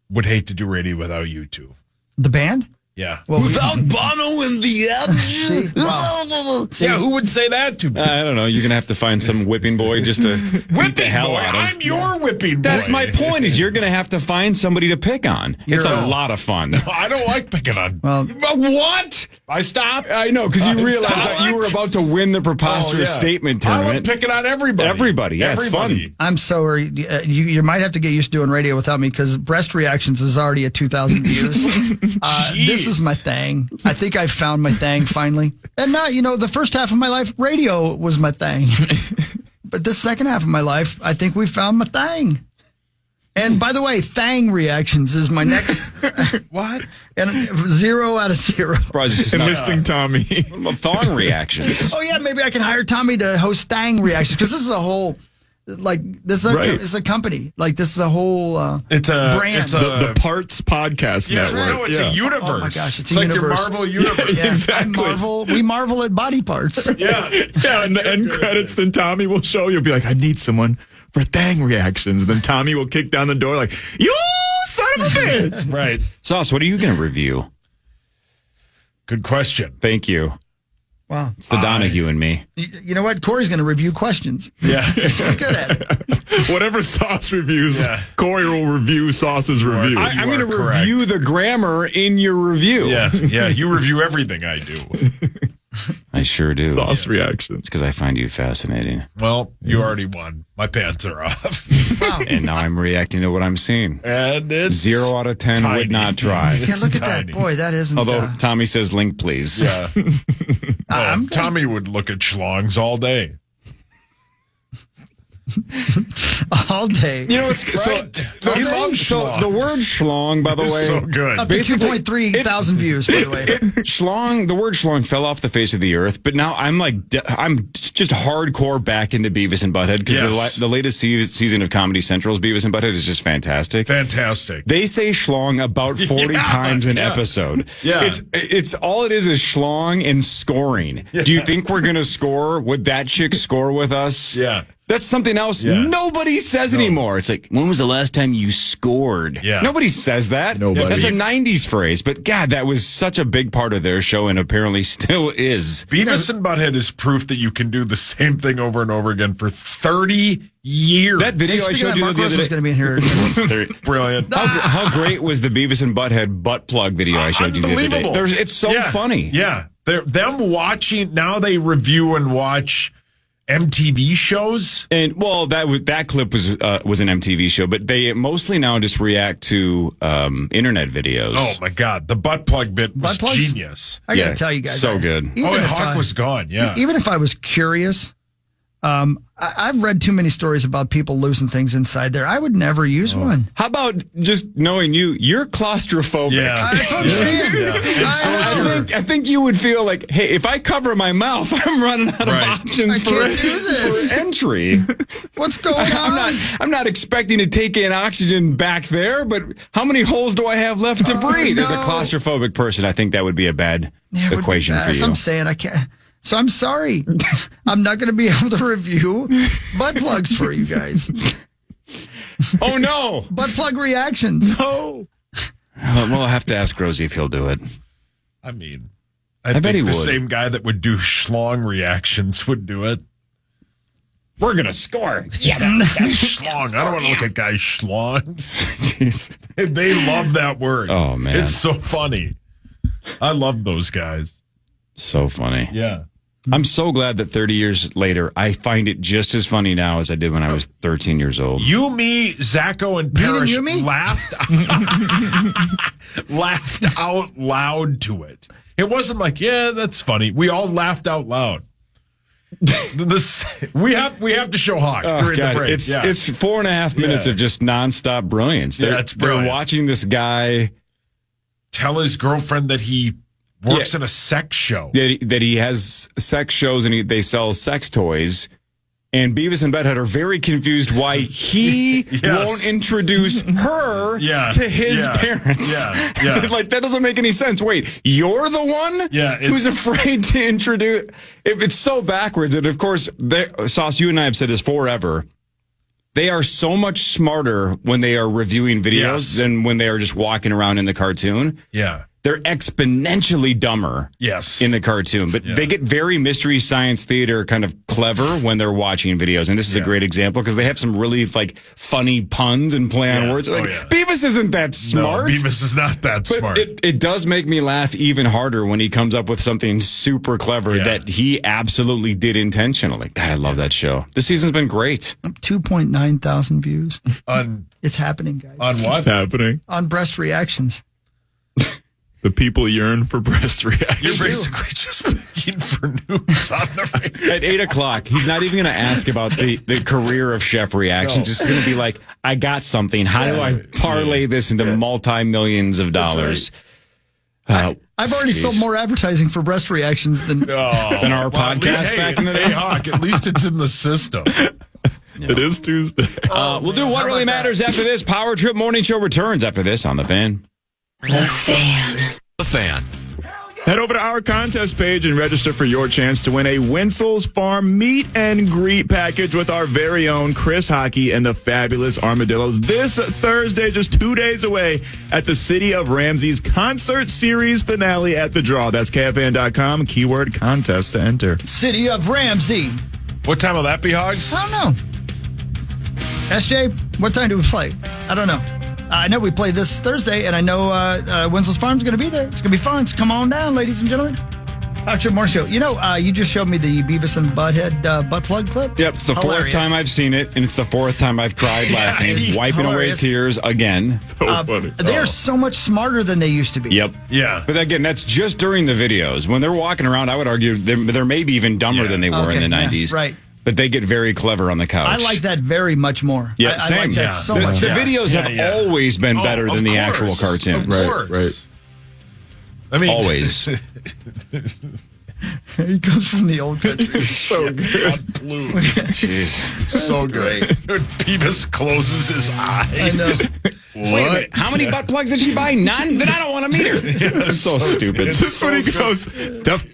would hate to do radio without you two. The band? Yeah. Well, without Bono and the Edge. Yeah, who would say that to me? I don't know. You're going to have to find some whipping boy just to beat the hell out of. I'm your whipping boy. That's my point, is you're going to have to find somebody to pick on. It's a lot of fun. No, I don't like picking on. Well, what? I stopped. I know, because you realized that you were about to win the preposterous statement tournament. I was picking on everybody. Everybody. Yeah, it's fun. I'm sorry. You might have to get used to doing radio without me, because breast reactions is already at 2,000 views. This is my thing. I think I found my thing finally. And not, the first half of my life, radio was my thing. But the second half of my life, I think we found my thing. And by the way, thang reactions is my next. What? And 0 out of 0. Enlisting Tommy. Thong reactions. Oh yeah, maybe I can hire Tommy to host thang reactions, because this is a whole. This is a company. This is a whole it's a brand. It's the Parts Podcast Network. No, it's a universe. Oh my gosh, it's a like universe. Your Marvel universe. Yeah, exactly. We marvel at body parts. Yeah. And the end credits, then Tommy will show you, be like, I need someone for thang reactions. Then Tommy will kick down the door like, you son of a bitch. Right. Sauce, what are you going to review? Good question. Thank you. Wow. It's the Donahue in me. You know what? Corey's going to review questions. Yeah. He's good at it. Whatever Sauce reviews, Corey will review Sauce's review. I'm going to review the grammar in your review. Yeah. You review everything I do. I sure do. Sauce reactions. It's because I find you fascinating. Well, you already won. My pants are off. Wow. And now I'm reacting to what I'm seeing. And it's 0 out of 10 tiny. would not try. Yeah, look at that. Boy, that isn't. Although Tommy says link, please. Yeah. Tommy would look at schlongs all day. all day. You know, it's He loves schlongs. the word schlong, by the It's way, so good. Up to 2.3 thousand views, by the way. Schlong, the word schlong fell off the face of the earth, but now I'm just hardcore back into Beavis and Butthead because the latest season of Comedy Central's Beavis and Butthead is just fantastic. Fantastic. They say schlong about 40 times an episode. Yeah. It's all it is schlong and scoring. Do you think we're going to score? Would that chick score with us? Yeah. That's something else nobody says anymore. It's like, when was the last time you scored? Yeah. Nobody says that. Nobody. That's a 90s phrase. But God, that was such a big part of their show and apparently still is. Beavis and Butthead is proof that you can do the same thing over and over again for 30 years. That video I showed you Mark the other Russell's day. going to be in here. Brilliant. How great was the Beavis and Butthead butt plug video I showed you the other day? Unbelievable. It's so funny. Yeah. Them watching, now they review and watch MTV shows. And well, that clip was an MTV show, but they mostly now just react to internet videos. Oh my God, the butt plug bit was Butt plugs? genius. I got to tell you guys. So good. Even if Hawk was gone. Yeah. Even if I was curious, I've read too many stories about people losing things inside there. I would never use one. How about just knowing you're claustrophobic? Yeah. That's what I'm saying. Yeah. I think you would feel like, hey, if I cover my mouth, I'm running out of options for entry. What's going on? I'm not expecting to take in oxygen back there, but how many holes do I have left to breathe? As a claustrophobic person, I think that would be a bad equation for you. I'm saying I can't. So I'm sorry. I'm not going to be able to review butt plugs for you guys. Oh, no. Butt plug reactions. No. Well, I'll have to ask Rosie if he'll do it. I mean, I bet think he the would. same guy that would do schlong reactions would do it. We're going to score. Yeah. Schlong. I don't want to look at guys' schlongs. Jeez. They love that word. Oh, man. It's so funny. I love those guys. So funny. Yeah. I'm so glad that 30 years later, I find it just as funny now as I did when I was 13 years old. You, me, Zacho, and Parrish laughed out loud to it. It wasn't like, yeah, that's funny. We all laughed out loud. We have to show Hawk during the break. It's 4.5 minutes of just nonstop brilliance. They're watching this guy tell his girlfriend that he works in a sex show. That he has sex shows and they sell sex toys. And Beavis and Butthead are very confused why he won't introduce her to his parents. Yeah. Like, that doesn't make any sense. Wait, you're the one who's afraid to introduce... It's so backwards. And, of course, Sauce, you and I have said this forever. They are so much smarter when they are reviewing videos than when they are just walking around in the cartoon. Yeah. They're exponentially dumber in the cartoon, but they get very Mystery Science Theater kind of clever when they're watching videos. And this is a great example because they have some really like funny puns and play on words. Like, Beavis isn't that smart. No, Beavis is not that smart. It does make me laugh even harder when he comes up with something super clever that he absolutely did intentionally. God, I love that show. This season's been great. 2.9 thousand views. It's happening, guys. On what? It's happening. On breast reactions. The people yearn for breast reactions. You're basically just looking for news on the radio. At 8 o'clock, he's not even going to ask about the career of Chef Reaction. No. Just going to be like, I got something. How do I parlay this into multi-millions of dollars? I've already sold more advertising for breast reactions than our podcast back in the day. Hey, Hawk, at least it's in the system. It is Tuesday. We'll do What Really Matters after this. Power Trip Morning Show returns after this on The Fan. The Fan. The Fan. Head over to our contest page and register for your chance to win a Winsel's Farm meet and greet package with our very own Chris Hockey and the Fabulous Armadillos this Thursday, just 2 days away at the City of Ramsey's concert series finale at The Draw. That's KFAN.com, keyword contest to enter. City of Ramsey. What time will that be, Hogs? I don't know. SJ, what time do we play? I don't know. I know we play this Thursday, and I know Winsel's Farm's going to be there. It's going to be fun. So come on down, ladies and gentlemen. Power Morning Show. You know, you just showed me the Beavis and Butthead butt plug clip. Yep, it's the fourth time I've seen it, and it's the fourth time I've cried laughing, wiping away tears again. So funny. They are so much smarter than they used to be. Yep. Yeah. But again, that's just during the videos. When they're walking around, I would argue they're maybe even dumber than they were in the 90s. Right. But they get very clever on the couch. I like that very much more. Yeah, I same. like that so much The more. videos have always been better than the actual cartoons. Right. I mean, always. He comes from the old country. So good. Blue. Jeez. So good. Beavis closes his eye. I know. Wait a minute. How many butt plugs did she buy? None? Then I don't want to meet her. So stupid. This is when he goes,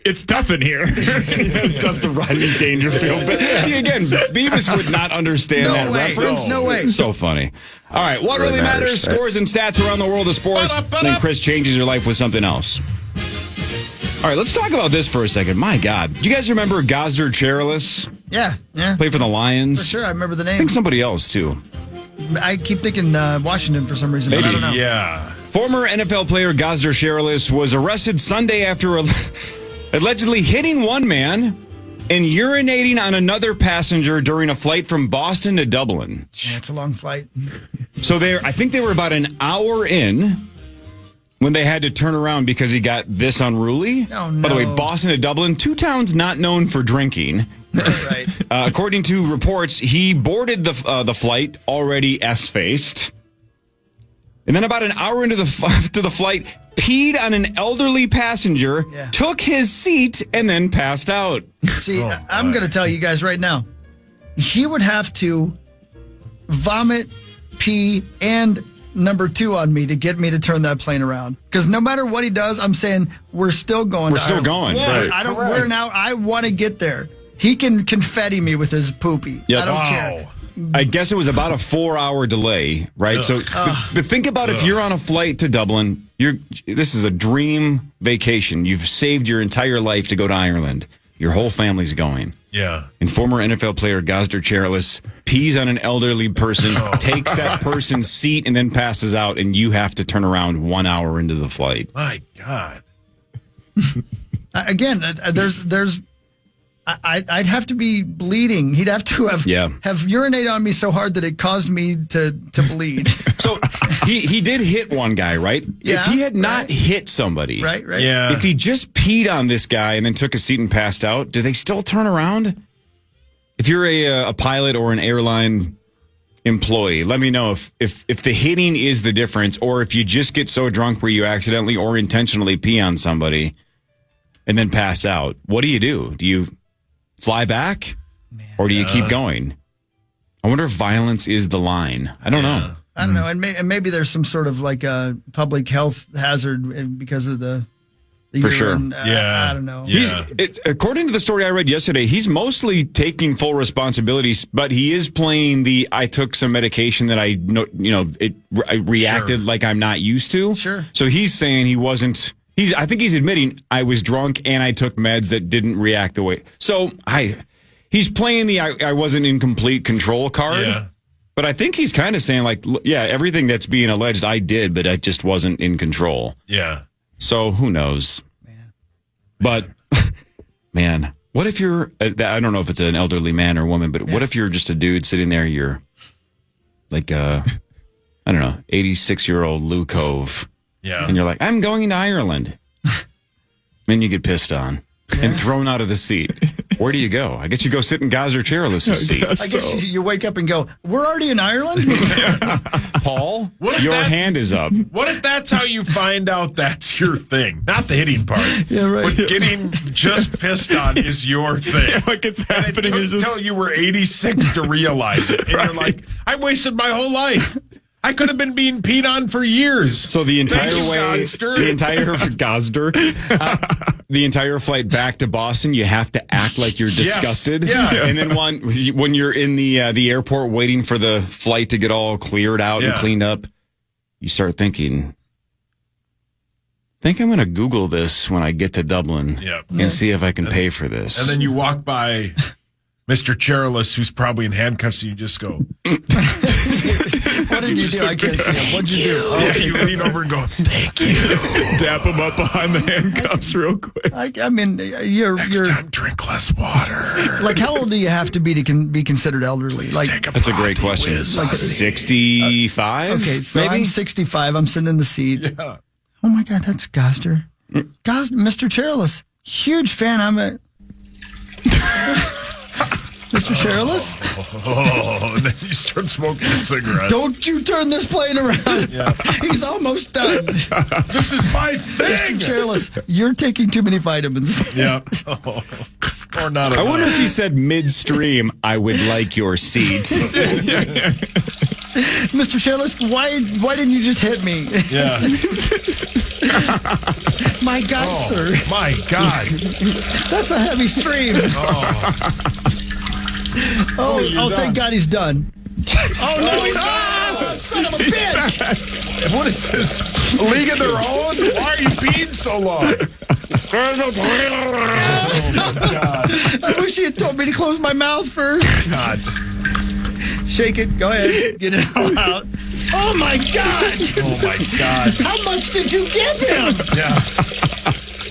it's tough in here. Does the Rodney Dangerfield. But see, again, Beavis would not understand No that way. reference. No way. So funny. All right, what really matters? Scores and stats around the world of sports. Then Chris changes your life with something else. All right, let's talk about this for a second. My God. Do you guys remember Gosder Cherilus? Yeah. Played for the Lions? For sure, I remember the I name. think somebody else, too. I keep thinking Washington for some reason, but I don't know. Yeah. Former NFL player Gosder Cherilus was arrested Sunday after allegedly hitting one man and urinating on another passenger during a flight from Boston to Dublin. Yeah, it's a long flight. So I think they were about an hour in when they had to turn around because he got this unruly. Oh, no. By the way, Boston to Dublin, two towns not known for drinking. Right. According to reports, he boarded the flight already S-faced. And then about an hour into the flight, peed on an elderly passenger, took his seat, and then passed out. See, I'm going to tell you guys right now, he would have to vomit, pee, and number 2 on me to get me to turn that plane around. Because no matter what he does, I'm saying we're still going. We're still going. Yeah, Right. I don't. We're now. I want to get there. He can confetti me with his poopy. Yep. I don't care. I guess it was about a 4-hour delay, right? Ugh. So, but think about if you're on a flight to Dublin. This is a dream vacation. You've saved your entire life to go to Ireland. Your whole family's going. Yeah. And former NFL player Gosder Cherilus pees on an elderly person, takes that person's seat, and then passes out, and you have to turn around 1 hour into the flight. My God. Again, I'd have to be bleeding. He'd have to have urinated on me so hard that it caused me to bleed. So he did hit one guy, right? Yeah, if he had not hit somebody, right. Yeah. If he just peed on this guy and then took a seat and passed out, do they still turn around? If you're a pilot or an airline employee, let me know if the hitting is the difference, or if you just get so drunk where you accidentally or intentionally pee on somebody and then pass out. What do? Do you fly back, or do you keep going? I wonder if violence is the line. I don't know. I don't know, and maybe there's some sort of like a public health hazard because of the For urine. sure. I don't know. According to the story I read yesterday, he's mostly taking full responsibilities, but he is playing the I took some medication that I reacted like I'm not used to. Sure. So he's saying he wasn't. I think he's admitting I was drunk and I took meds that didn't react the way. So he's playing the I wasn't in complete control card. Yeah. But I think he's kind of saying like, yeah, everything that's being alleged I did, but I just wasn't in control. Yeah. So who knows? But man, what if you're? I don't know if it's an elderly man or woman, but what if you're just a dude sitting there? You're like I don't know, 86-year-old Lou Cove. Yeah. And you're like, I'm going to Ireland. Then you get pissed on and thrown out of the seat. Where do you go? I guess you go sit in Gosder Cherilus' seat. I guess you wake up and go, we're already in Ireland? Paul, your hand is up. What if that's how you find out that's your thing? Not the hitting part. Yeah, right. But getting just pissed on is your thing. Yeah, like it's happening. It took until you were 86 to realize it. And you're like, I wasted my whole life. I could have been being peed on for years. So the entire Thank you, way, Godster. the entire flight back to Boston, you have to act like you're disgusted. Yes. Yeah. And then when you're in the airport waiting for the flight to get all cleared out and cleaned up, you start thinking, I think I'm going to Google this when I get to Dublin and see if I can pay for this. And then you walk by Mr. Chairless, who's probably in handcuffs, and you just go, What did you do? I can't see him. What'd you do? Oh, you lean over and go, thank you. Dap him up behind the handcuffs real quick. I mean, you're time, drink less water. Like, how old do you have to be to be considered elderly? That's a great question. Like 65? Okay, so maybe? I'm 65. I'm sitting in the seat. Yeah. Oh my God, that's Goster. Mr. Chairless. Huge fan. I'm a Mr. Chairless. Oh, and then you start smoking a cigarette. Don't you turn this plane around. He's almost done. This is my thing. Mr. Chairless, you're taking too many vitamins. Yeah. Or not. I wonder if he said midstream, I would like your seat. Mr. Chairless, why didn't you just hit me? Yeah. My God, sir. My God. That's a heavy stream. Oh, thank God he's done. Oh, no, he's not. Son of a bitch. What is this? League of Their Own? Why are you peeing so long? Oh, God. I wish he had told me to close my mouth first. God. Shake it. Go ahead. Get it all out. Oh, my God. Oh, my God. How much did you give him? Yeah.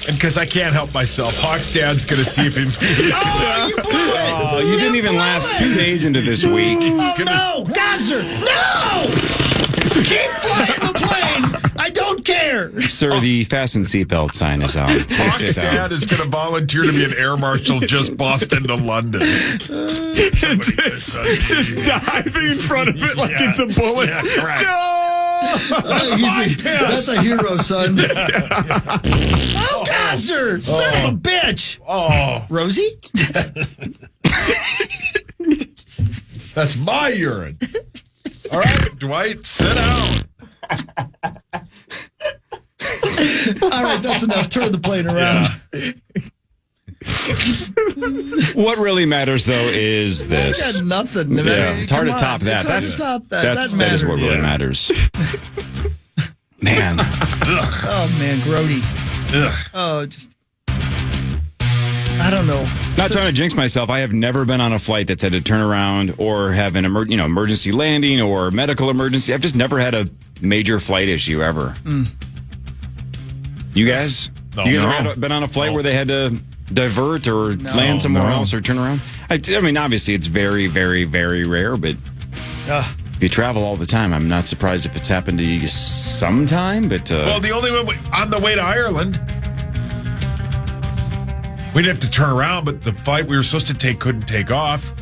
And because I can't help myself, Hawk's dad's going to see if he... Oh, you blew it. Oh, you didn't even last 2 days into this week. Oh, no. Gosser, no. Keep flying the plane. I don't care. Sir, the fasten seatbelt sign is on. Hawk's dad is going to volunteer to be an air marshal just Boston to London. Just diving in front of it like it's a bullet. Yeah, correct. No! That's a hero, son. Oh, Gosser, son of a bitch. Oh. Rosie? That's my urine. All right, Dwight, sit down. All right, that's enough. Turn the plane around. What really matters, though, is I this. got nothing. Yeah, it's hard to top that. It's hard to top that. That is what really matters. Man. Oh, man, grody. Oh, just... I don't know. Not trying to jinx myself. I have never been on a flight that's had to turn around or have an emergency landing or medical emergency. I've just never had a major flight issue ever. You guys? You guys ever been on a flight where they had to divert or land somewhere else or turn around? I mean, obviously, it's very, very, very rare, but if you travel all the time, I'm not surprised if it's happened to you sometime. But well, the only one on the way to Ireland, we didn't have to turn around, but the flight we were supposed to take couldn't take off.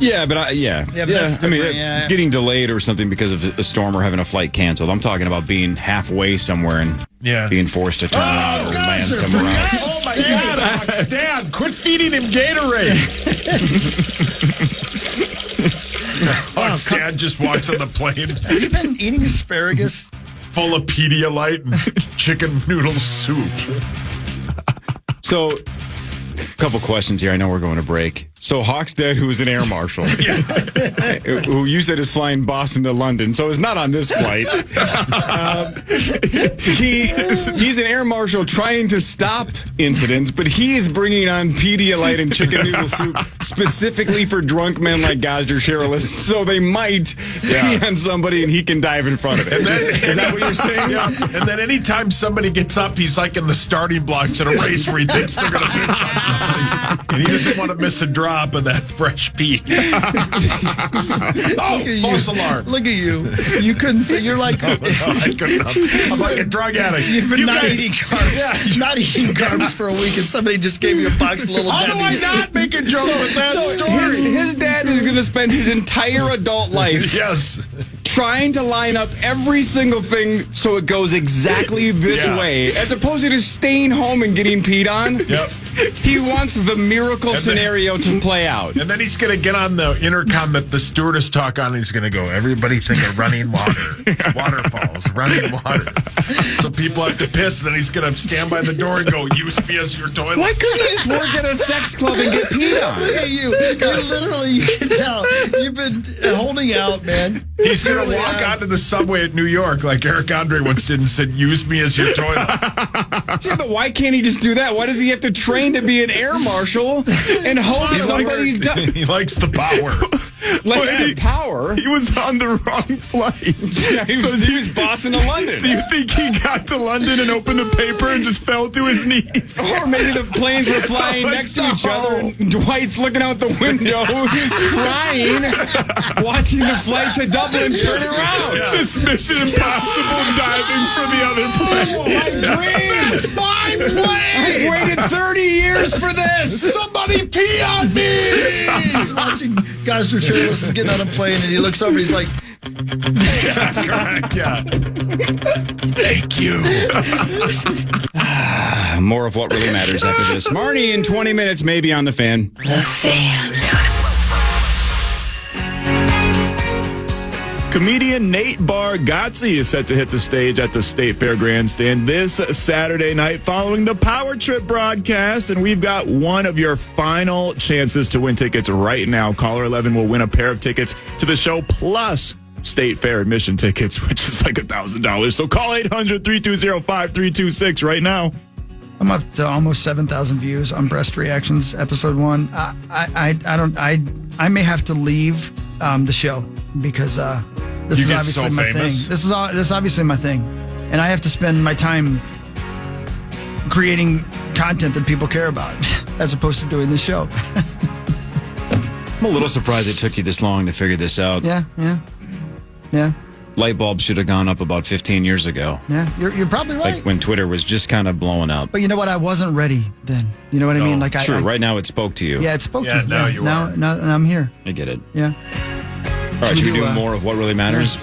Yeah, but that's different, I mean, it's getting delayed or something because of a storm or having a flight canceled. I'm talking about being halfway somewhere and being forced to turn around or land somewhere else. Oh my God, Hawk's dad, quit feeding him Gatorade. Hawk's dad just walks on the plane. Have you been eating asparagus? Full of Pedialyte and chicken noodle soup. So, a couple questions here. I know we're going to break. So, Hawk's dad, who was an air marshal, who you said is flying Boston to London, so is not on this flight. He's an air marshal trying to stop incidents, but he is bringing on Pedialyte and chicken noodle soup specifically for drunk men like Gosder Shirless, so they might pee on somebody and he can dive in front of it. Is that what you're saying? Yeah. And then anytime somebody gets up, he's like in the starting blocks at a race where he thinks they're going to piss on somebody. And he doesn't want to miss a drop of that fresh pee. False alarm. Look at you. You couldn't say. You're like... I couldn't. I'm like a drug addict. You've been eating carbs. Not eating carbs for a week, and somebody just gave you a box of Little How Debbie's. do I not make a joke with that story? His dad is going to spend his entire adult life trying to line up every single thing so it goes exactly this way, as opposed to just staying home and getting peed on. Yep. He wants the miracle scenario to play out. And then he's going to get on the intercom that the stewardess talk on, and he's going to go, everybody think of running water. Waterfalls, running water. So people have to piss, and then he's going to stand by the door and go, use me as your toilet. Why couldn't you just work at a sex club and get peed on? Look at you. You can tell. You've been holding out, man. He's going to walk onto the subway at New York like Eric Andre once did and said, use me as your toilet. Yeah, but why can't he just do that? Why does he have to train to be an air marshal and hope somebody's done? He likes the power. The power? He was on the wrong flight. Yeah, he was bossing to London. Do you think he got to London and opened the paper and just fell to his knees? Or maybe the planes were flying next to each other and Dwight's looking out the window crying, watching the flight to Dublin turn around. Yeah. Just Mission Impossible diving for the other plane. Oh, my dream! That's my plane! I've waited 30 years for this! Somebody pee on me! He's watching guys who is getting on a plane, and he looks over, he's like, That's correct, yeah. Thank you. More of what really matters after this. Marnie in 20 minutes, maybe on the fan. The Fan. Comedian Nate Bargatze is set to hit the stage at the State Fair Grandstand this Saturday night following the Power Trip broadcast, and we've got one of your final chances to win tickets right now. Caller 11 will win a pair of tickets to the show plus State Fair admission tickets, which is like $1,000. So call 800-320-5326 right now. I'm up to almost 7,000 views on Breast Reactions episode 1. I may have to leave the show because this is obviously my thing. This is obviously my thing, and I have to spend my time creating content that people care about, as opposed to doing this show. I'm a little surprised it took you this long to figure this out. Yeah. Light bulb should have gone up about 15 years ago. Yeah, you're probably right. Like when Twitter was just kind of blowing up. But you know what? I wasn't ready then. You know what I mean? Like True. Right now it spoke to you. Yeah, it spoke to me. Now you are. Now I'm here. I get it. Yeah. All right, should we do more of what really matters? Yeah.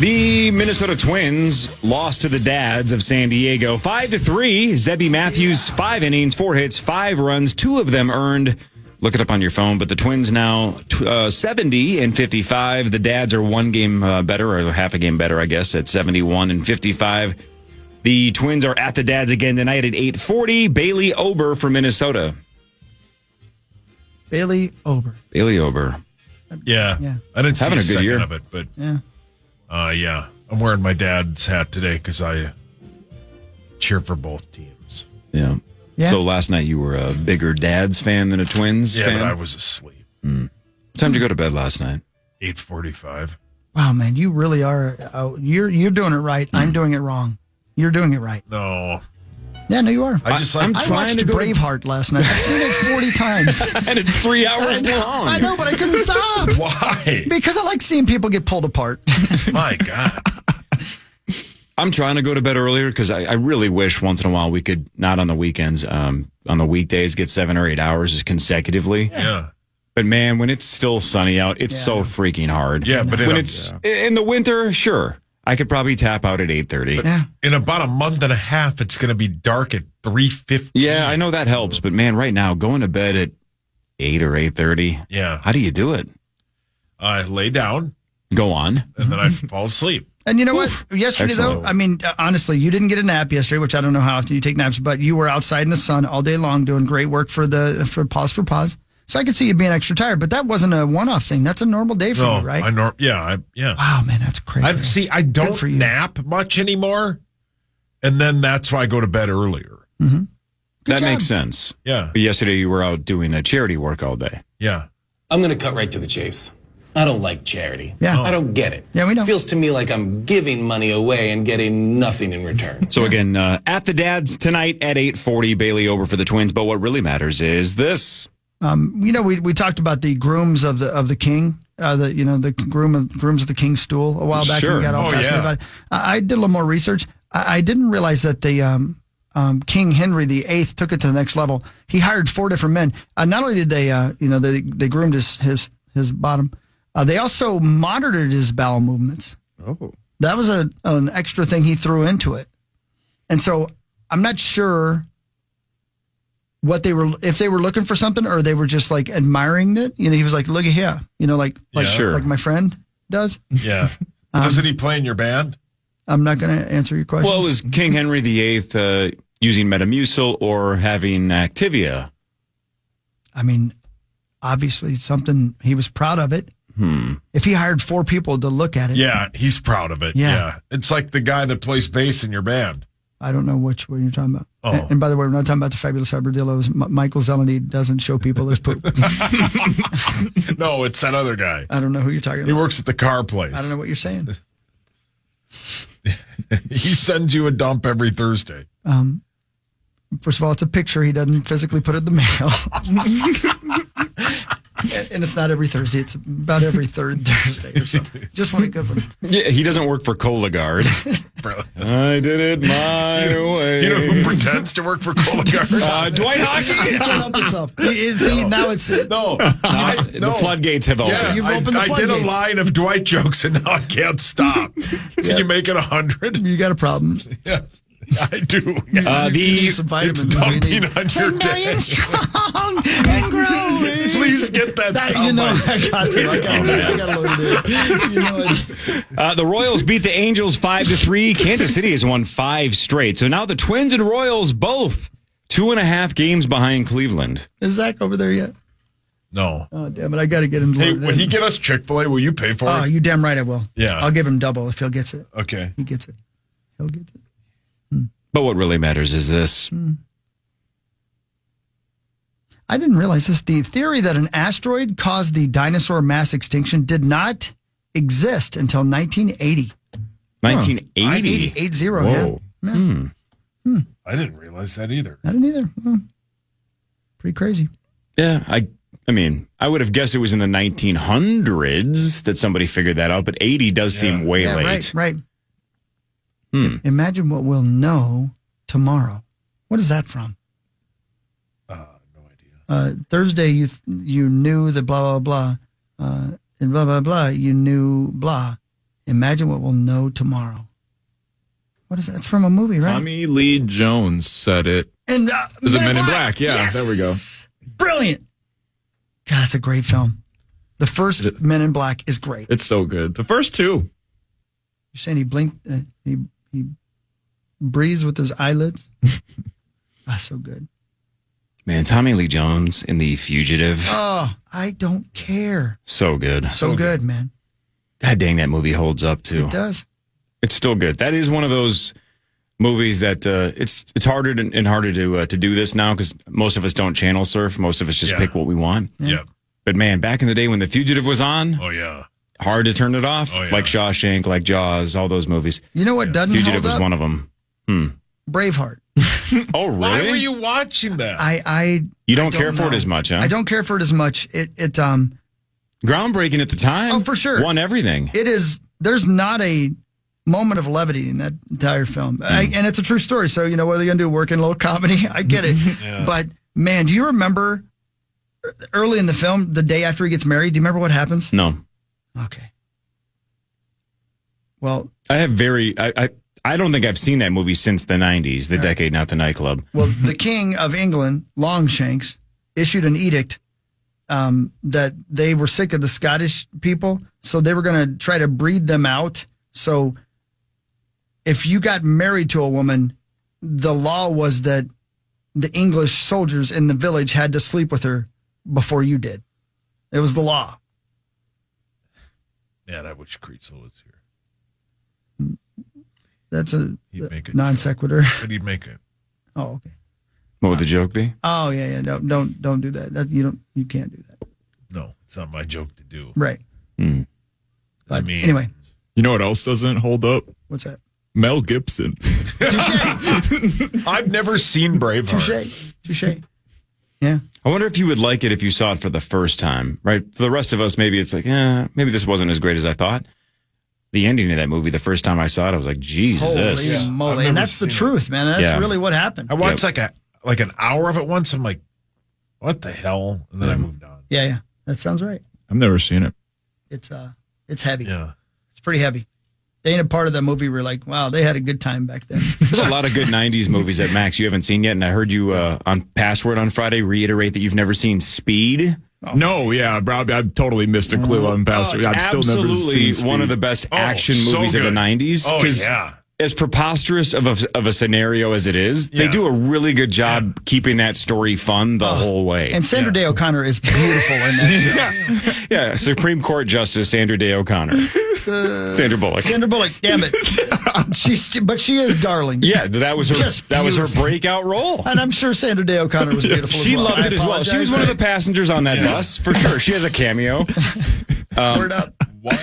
The Minnesota Twins lost to the Dads of San Diego 5-3. Zebby Matthews, 5 innings, 4 hits, 5 runs, 2 of them earned. Look it up on your phone. But the Twins now 70-55. The Dads are 1 game better, or half a game better, I guess, at 71-55. The Twins are at the Dads again tonight at 8:40. Bailey Ober for Minnesota. Bailey Ober. Yeah. I didn't see having a good second year of it, but yeah. I'm wearing my dad's hat today because I cheer for both teams. Yeah. So last night you were a bigger Dads fan than a Twins fan? Yeah, but I was asleep. What time did you go to bed last night? 8:45. Wow, man, you really are. You're doing it right. I'm doing it wrong. You're doing it right. No. Yeah, no, you are. I'm trying watched Braveheart last night. I've seen it 40 times. And it's 3 hours long. I know, but I couldn't stop. Why? Because I like seeing people get pulled apart. My God. I'm trying to go to bed earlier because I really wish once in a while we could, not on the weekends, on the weekdays, get 7 or 8 hours consecutively. Yeah. But man, when it's still sunny out, it's so freaking hard. Yeah, but when it's in the winter, sure, I could probably tap out at 8:30. Yeah. In about a month and a half, it's going to be dark at 3:15. Yeah, I know that helps, but man, right now going to bed at 8 or 8:30. Yeah. How do you do it? I lay down. Go on. And then I fall asleep. And you know what? Yesterday, Excellent. though, I mean, honestly, you didn't get a nap yesterday, which I don't know how often you take naps, but you were outside in the sun all day long doing great work for Pause for Pause. So I could see you being extra tired, but that wasn't a one-off thing. That's a normal day for you, right? Yeah. Wow, man, that's crazy. I don't nap much anymore, and then that's why I go to bed earlier. Mm-hmm. That makes sense. Yeah. But yesterday you were out doing a charity work all day. Yeah. I'm going to cut right to the chase. I don't like charity. Yeah. I don't get it. Yeah, we know. It feels to me like I'm giving money away and getting nothing in return. So again, at the Dads tonight at 8:40, Bailey Ober for the Twins. But what really matters is this. We talked about the grooms of the king, the grooms of the king's stool a while back. Sure. And we got all fascinated about it. I did a little more research. I didn't realize that the King Henry VIII took it to the next level. He hired 4 different men. Not only did they groomed his bottom, they also monitored his bowel movements. Oh, that was an extra thing he threw into it. And so I'm not sure if they were looking for something or they were just like admiring it. You know, he was like, look at here, you know, like my friend does. Yeah. Doesn't he play in your band? I'm not going to answer your question. Well, was King Henry VIII using Metamucil or having Activia? I mean, obviously it's something he was proud of it. If he hired 4 people to look at it. Yeah, he's proud of it. Yeah. It's like the guy that plays bass in your band. I don't know which one you're talking about. Oh. And by the way, we're not talking about the Fabulous Aberdillos. Michael Zeleny doesn't show people his poop. No, it's that other guy. I don't know who you're talking about. He works at the car place. I don't know what you're saying. He sends you a dump every Thursday. First of all, it's a picture. He doesn't physically put it in the mail. And it's not every Thursday. It's about every third Thursday or something. Just want a good one. Yeah, he doesn't work for Cologuard. I did it my way. You know who pretends to work for Cologuard? Dwight Hockey. Can't help himself. See, now it's the floodgates have opened. Yeah, You've opened the I did a floodgates. line of Dwight jokes and now I can't stop. Can you make it 100? You got a problem. Yeah, I do. You need some vitamins. It's dumping on your 10 million day. strong and growing. Please get that sound You know, bite. I got to. I got to load it in. You know, The Royals beat the Angels 5-3. Kansas City has won 5 straight. So now the Twins and Royals both 2.5 games behind Cleveland. is Zach over there yet? No. Oh, damn it. I got to get him Hey, loaded will in. he get us Chick-fil-A? Will you pay for Oh, it? you damn right I will. Yeah. I'll give him double if he gets it. Okay. He gets it. He'll get it. But what really matters is this. I didn't realize this. The theory that an asteroid caused the dinosaur mass extinction did not exist until 1980. 1980? 80, Whoa. yeah. I didn't realize that either. I didn't either. Well, pretty crazy. Yeah, I mean, I would have guessed it was in the 1900s that somebody figured that out, but 80 does seem way late. Right. Imagine what we'll know tomorrow. What is that from? No idea. Thursday, you knew the blah, blah, blah. And blah, blah, blah, you knew blah. Imagine what we'll know tomorrow. What is that? It's from a movie, right? Tommy Lee Jones said it. And Is it Men in Black? Yeah, Yes! there we go. Brilliant. God, that's a great film. The first Men in Black is great. It's so good. The first 2. You're saying he blinked, he breathes with his eyelids? That's so good. Man, Tommy Lee Jones in The Fugitive. Oh, I don't care. So good. So good, man. God dang, that movie holds up, too. It does. It's still good. That is one of those movies that it's harder and harder to do this now because most of us don't channel surf. Most of us just pick what we want. Yeah. But man, back in the day when The Fugitive was on, Oh, yeah. hard to turn it off. Oh, yeah. Like Shawshank, like Jaws, all those movies. You know what doesn't Fugitive hold was up? one of them. Braveheart. Oh, really? Why were you watching that? You don't care for it as much, huh? I don't care for it as much. It groundbreaking at the time. Oh, for sure. Won everything. It is. There's not a moment of levity in that entire film, and it's a true story. So what are they gonna do? Work in a little comedy? I get it. Yeah. But man, do you remember early in the film, the day after he gets married? Do you remember what happens? No. Okay. Well, I don't think I've seen that movie since the 90s, The Decade, Not the Nightclub. Well, the King of England, Longshanks, issued an edict that they were sick of the Scottish people, so they were going to try to breed them out. So if you got married to a woman, the law was that the English soldiers in the village had to sleep with her before you did. It was the law. Man, I wish Creasel was here. That's a He'd make it non sequitur. But he'd make it. Oh, okay. What would the joke be? Oh, yeah. No, don't do that. You can't do that. No, it's not my joke to do. Right. I mean, anyway, You know what else doesn't hold up? what's that? Mel Gibson. I've never seen Braveheart. Touche. Yeah. I wonder if you would like it if you saw it for the first time, right? For the rest of us, maybe it's like, maybe this wasn't as great as I thought. The ending of that movie, the first time I saw it, I was like, Jesus. Holy moly. And that's the truth, man. That's really what happened. I watched like an hour of it once. I'm like, what the hell? And then I moved on. Yeah. That sounds right. I've never seen it. It's heavy. Yeah. It's pretty heavy. ain't a part of that movie where like, wow, they had a good time back then. There's a lot of good 90s movies that, Max, you haven't seen yet. And I heard you on Password on Friday reiterate that you've never seen Speed. No, yeah, Rob, I totally missed a clue on Password. I've still never Absolutely seen Speed. one of the best action so movies of the good. 90s. Oh, 'Cause yeah. as preposterous of a scenario as it is, they do a really good job keeping that story fun the whole way. And Sandra Day O'Connor is beautiful in that show. Yeah, Supreme Court Justice Sandra Day O'Connor. Sandra Bullock. Sandra Bullock, damn it. But she is darling. Yeah, that was her Just that was her beautiful. breakout role. And I'm sure Sandra Day O'Connor was beautiful She as well. loved it as well. She was one of the passengers on that bus, for sure. She has a cameo. Word up. I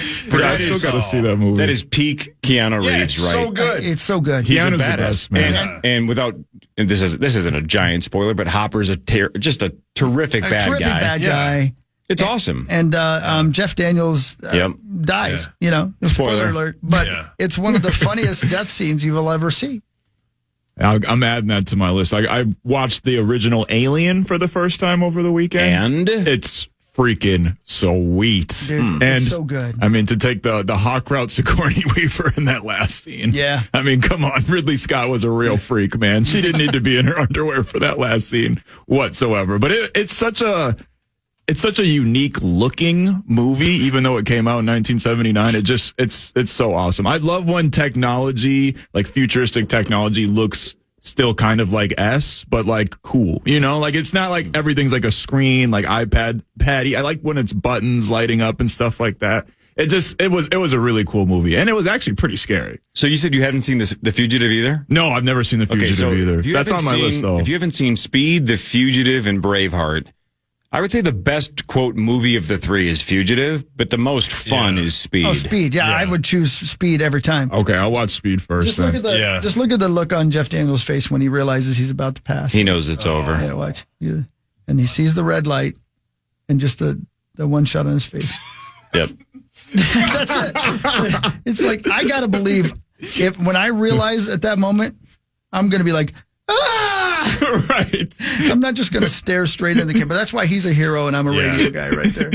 still got to see that movie. That is peak Keanu Reeves, right? So good. It's so good. He's Keanu's a the badass, best, man. And without, and this isn't a giant spoiler, but Hopper's just a terrific A bad terrific guy. bad guy. It's awesome. And Jeff Daniels dies, spoiler alert. But it's one of the funniest death scenes you will ever see. I'm adding that to my list. I watched the original Alien for the first time over the weekend. And it's freaking sweet. Dude, and it's so good. I mean, to take the hawk route Sigourney Weaver in that last scene. Yeah. I mean, come on. Ridley Scott was a real freak, man. She didn't need to be in her underwear for that last scene whatsoever. But it's such a unique looking movie, even though it came out in 1979. It's so awesome. I love when technology, like futuristic technology, looks still kind of like but like cool. Like it's not like everything's like a screen, like iPad patty. I like when it's buttons lighting up and stuff like that. It was a really cool movie, and it was actually pretty scary. so you said you hadn't seen The Fugitive either? No, I've never seen The Fugitive either. if you That's on haven't my list though. If you haven't seen Speed, The Fugitive, and Braveheart, I would say the best, quote, movie of the three is Fugitive, but the most fun is Speed. Oh, Speed. Yeah, I would choose Speed every time. Okay, I'll watch Speed first. Just look at the look on Jeff Daniels' face when he realizes he's about to pass. He knows it's over. Yeah, watch. Yeah. And he sees the red light and just the one shot on his face. Yep. That's it. It's like, I got to believe when I realize at that moment, I'm going to be like, right. I'm not just going to stare straight in the camera. That's why he's a hero and I'm a radio guy right there.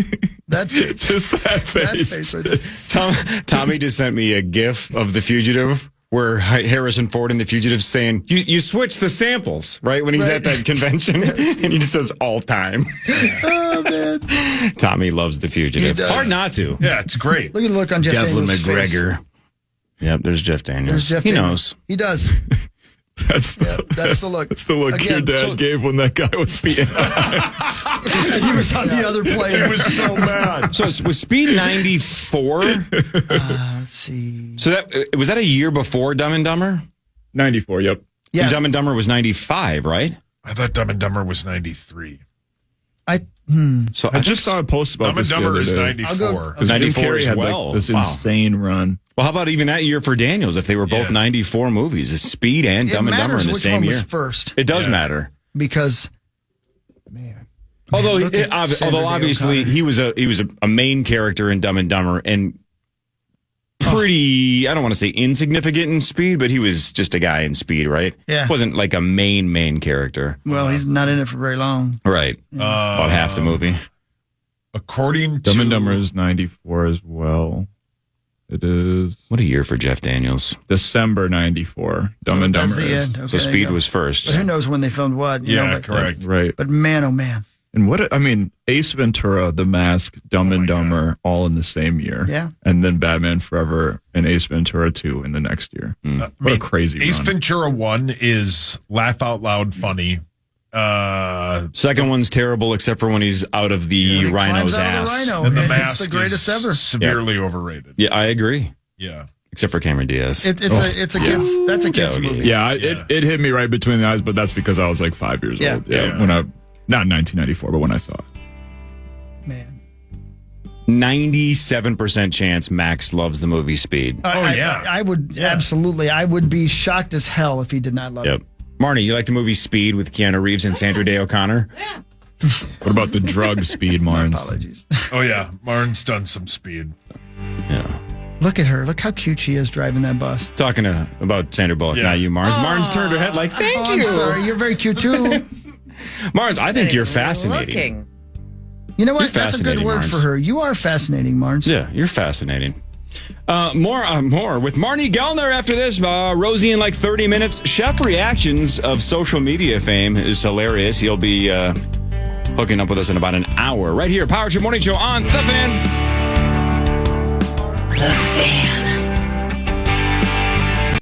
That face. Just that face. That face right there. Tommy just sent me a GIF of The Fugitive where Harrison Ford in The Fugitive saying, you switch the samples, right? When he's at that convention and he just says all time. Oh, man. Tommy loves The Fugitive. He does. Hard not to. Yeah, it's great. Look at the look on Jeff Devlin Daniels' face. McGregor. Yep, there's Jeff Daniels. There's Jeff he Daniels. knows. He does. That's the look. That's the look Again, your dad gave when that guy was beaten up. And he was on the other plane. He was so mad. So was Speed 94? Let's see. So was that a year before Dumb and Dumber? 94, yep. Yeah. And Dumb and Dumber was 95, right? I thought Dumb and Dumber was 93. So I just saw a post about Dumb and this the Dumber other is day. 94. 94 as had well. this Wow. insane run. Well, how about even that year for Daniels if they were both 94 movies? It's Speed and It Dumb and Dumber matters in the which same one year. was first. It does matter. Because Although look at Sandra Day obviously O'Connor. he was a main character in Dumb and Dumber and pretty, I don't want to say insignificant in Speed, but he was just a guy in Speed, right? Yeah. Wasn't like a main character. well, he's not in it for very long. Right. About half the movie. According to Dumb and Dumber is 94 as well. It is What a year for Jeff Daniels. December 94. Dumb and That's Dumber the is. end. Okay, So there you Speed go. was first. But who knows when they filmed what? you know, but, correct. Right. But man, oh man. And Ace Ventura, The Mask, Dumb and Dumber, all in the same year. Yeah. And then Batman Forever and Ace Ventura 2 in the next year. What a crazy Ace run. Ventura 1 is laugh out loud funny. Second one's terrible except for when he's out of the rhino's Climbs out of ass. the rhino. And the It's mask the greatest is ever. severely overrated. Yeah, I agree. Yeah. Except for Cameron Diaz. It's a kids. That's a kids movie. Yeah, it hit me right between the eyes, but that's because I was like 5 years Yeah. old. When not in 1994, but when I saw it. Man. 97% chance Max loves the movie Speed. I would absolutely. I would be shocked as hell if he did not love Yep. Marnie, you like the movie Speed with Keanu Reeves and Sandra Day O'Connor? What about the drug Speed, Marnes? Apologies. Oh, yeah. Martin's done some Speed. Yeah. Look at her. Look how cute she is driving that bus. Talking about Sandra Bullock, not you, Marnes. Marnes turned her head like, thank you. I'm sorry. You're very cute too. Marnes, I think you're fascinating. You know what? You're That's a good fascinating, word Marnes. for her. You are fascinating, Marnes. Yeah, you're fascinating. More with Marnie Gellner after this. Rosie in like 30 minutes. Chef reactions of social media fame is hilarious. He'll be hooking up with us in about an hour right here. Power Trip Morning Show on The Fan. The Fan.